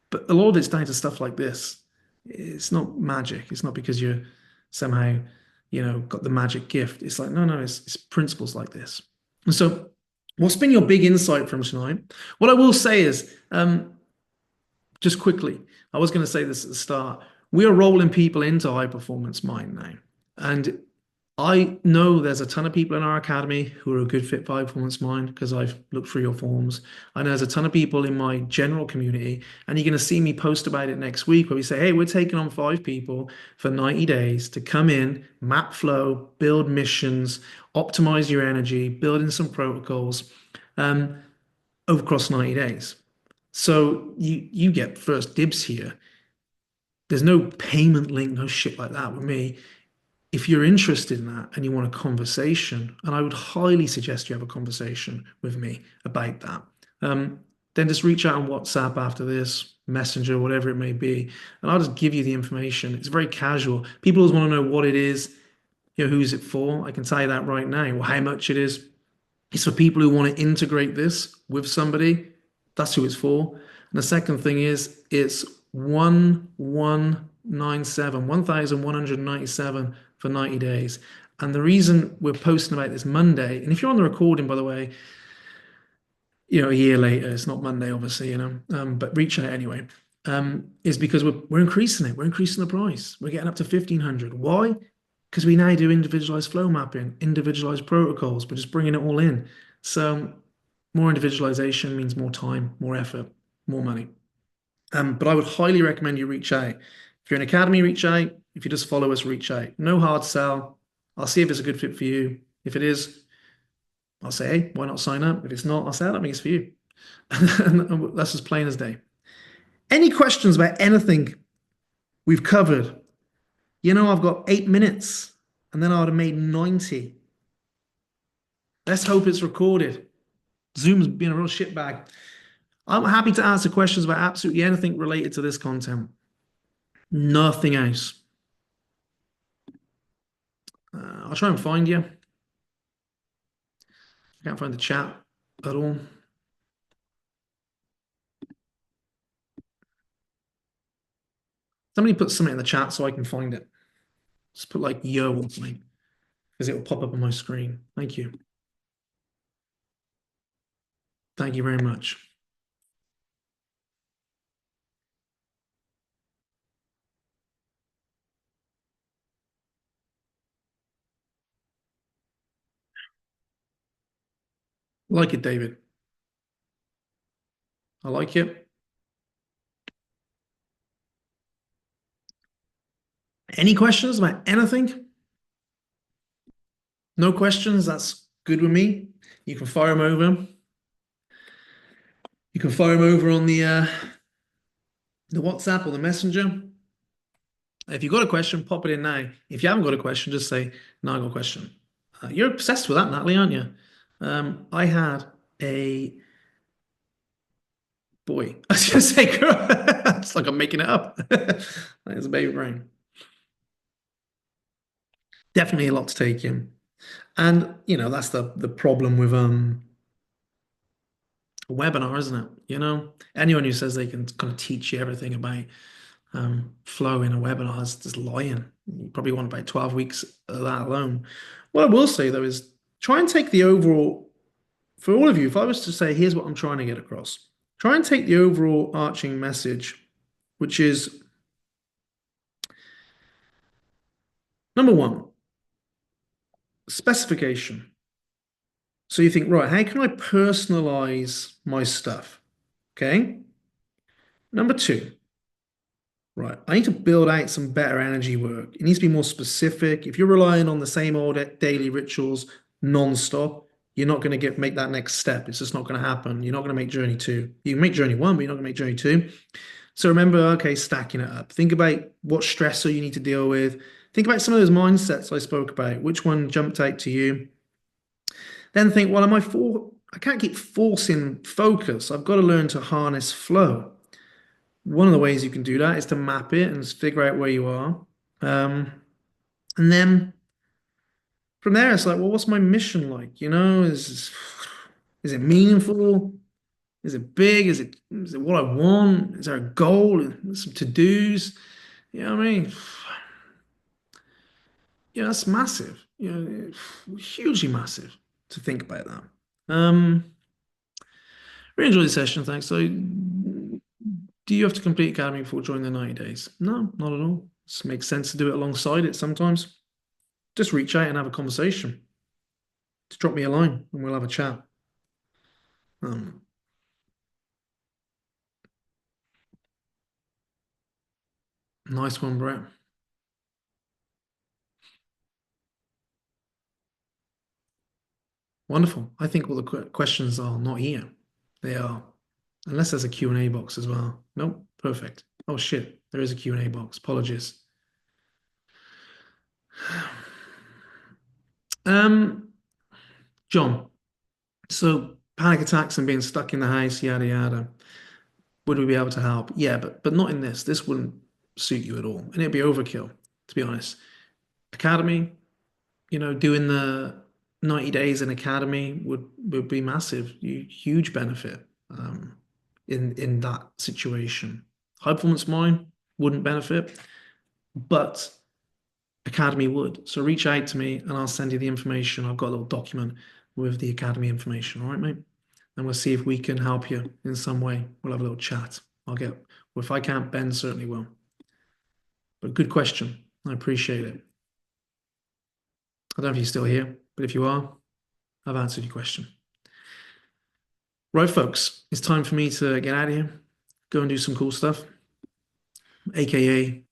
But a lot of it's down to stuff like this. It's not magic. It's not because you're somehow, got the magic gift. It's like, no, no, it's principles like this. And so, what's been your big insight from tonight? What I will say is, just quickly, I was going to say this at the start. We are rolling people into high performance mind now. And I know there's a ton of people in our academy who are a good fit for high performance mind because I've looked through your forms. I know there's a ton of people in my general community, and you're going to see me post about it next week where we say, hey, we're taking on 5 people for 90 days to come in, map flow, build missions, optimize your energy, build in some protocols um, over across 90 days. So you get first dibs here. There's no payment link, no shit like that with me. If you're interested in that and you want a conversation, and I would highly suggest you have a conversation with me about that, um, then just reach out on WhatsApp after this, Messenger, whatever it may be, and I'll just give you the information. It's very casual. People always want to know what it is, who's it for. I can tell you that right now, or how much it is. It's for people who want to integrate this with somebody. That's who it's for. And the second thing is it's 1197 for 90 days. And the reason we're posting about this Monday, and if you're on the recording, by the way, a year later, it's not Monday, obviously, but reach out anyway, is because we're increasing it. We're increasing the price. We're getting up to 1,500. Why? Because we now do individualized flow mapping, individualized protocols. We're just bringing it all in. So more individualization means more time, more effort, more money. But I would highly recommend you reach out. If you're an academy, reach out. If you just follow us, reach out. No hard sell. I'll see if it's a good fit for you. If it is, I'll say, hey, why not sign up? If it's not, I'll say, I don't think it's for you. And that's as plain as day. Any questions about anything we've covered? I've got 8 minutes and then I would have made 90. Let's hope it's recorded. Zoom's been a real shitbag. I'm happy to answer questions about absolutely anything related to this content. Nothing else. I'll try and find you. I can't find the chat at all. Somebody put something in the chat so I can find it. Just put like yo or something because it will pop up on my screen. Thank you. Thank you very much. I like it, David. I like it. Any questions about anything? No questions? That's good with me. You can fire them over. You can fire them over on the WhatsApp or the Messenger. If you've got a question, pop it in now. If you haven't got a question, just say, no, I got a question. You're obsessed with that, Natalie, aren't you? I had a boy. I was going to say girl. It's like I'm making it up. It's a baby brain. Definitely a lot to take in. And, that's the problem with a webinar, isn't it? Anyone who says they can kind of teach you everything about flow in a webinar is just lying. You probably want about 12 weeks of that alone. What I will say though is try and take the overall, for all of you, if I was to say, here's what I'm trying to get across, try and take the overall arching message, which is number one, specification. So you think, right, how can I personalize my stuff? Okay. Number two, right, I need to build out some better energy work. It needs to be more specific. If you're relying on the same old daily rituals non-stop, you're not going to make that next step. It's just not going to happen. You're not going to make journey 2. You can make journey 1, but you're not going to make journey 2. So remember, okay, stacking it up. Think about what stressor you need to deal with. Think about some of those mindsets I spoke about. Which one jumped out to you? Then think, well, I can't keep forcing focus. I've got to learn to harness flow. One of the ways you can do that is to map it and figure out where you are. Um, and then from there, it's like, well, what's my mission like? Is it meaningful? Is it big? Is it what I want? Is there a goal? Some to-dos? You know what I mean? Yeah, that's massive. Hugely massive to think about that. Really enjoyed the session, thanks. So, do you have to complete academy before joining the 90 days? No, not at all. It makes sense to do it alongside it sometimes. Just reach out and have a conversation. Just drop me a line and we'll have a chat. Um, nice one, Brett. Wonderful. I think all the questions are not here. They are, unless there's a Q&A box as well. Nope, perfect. Oh shit, there is a Q&A box. Apologies. John, so panic attacks and being stuck in the house, yada yada. Would we be able to help? Yeah, but not in this. This wouldn't suit you at all, and it'd be overkill, to be honest. Academy, doing the 90 days in academy would be massive, huge benefit in that situation. High performance mind wouldn't benefit, but academy would. So reach out to me and I'll send you the information. I've got a little document with the academy information. All right, mate? And we'll see if we can help you in some way. We'll have a little chat. Well, if I can't, Ben certainly will. But good question. I appreciate it. I don't know if you're still here, but if you are, I've answered your question. Right, folks, it's time for me to get out of here, go and do some cool stuff, aka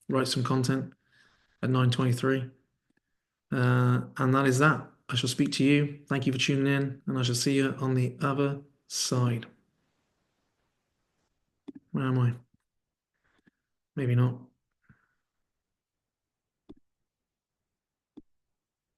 write some content at 9:23. And that is that. I shall speak to you. Thank you for tuning in, and I shall see you on the other side. Where am I? Maybe not.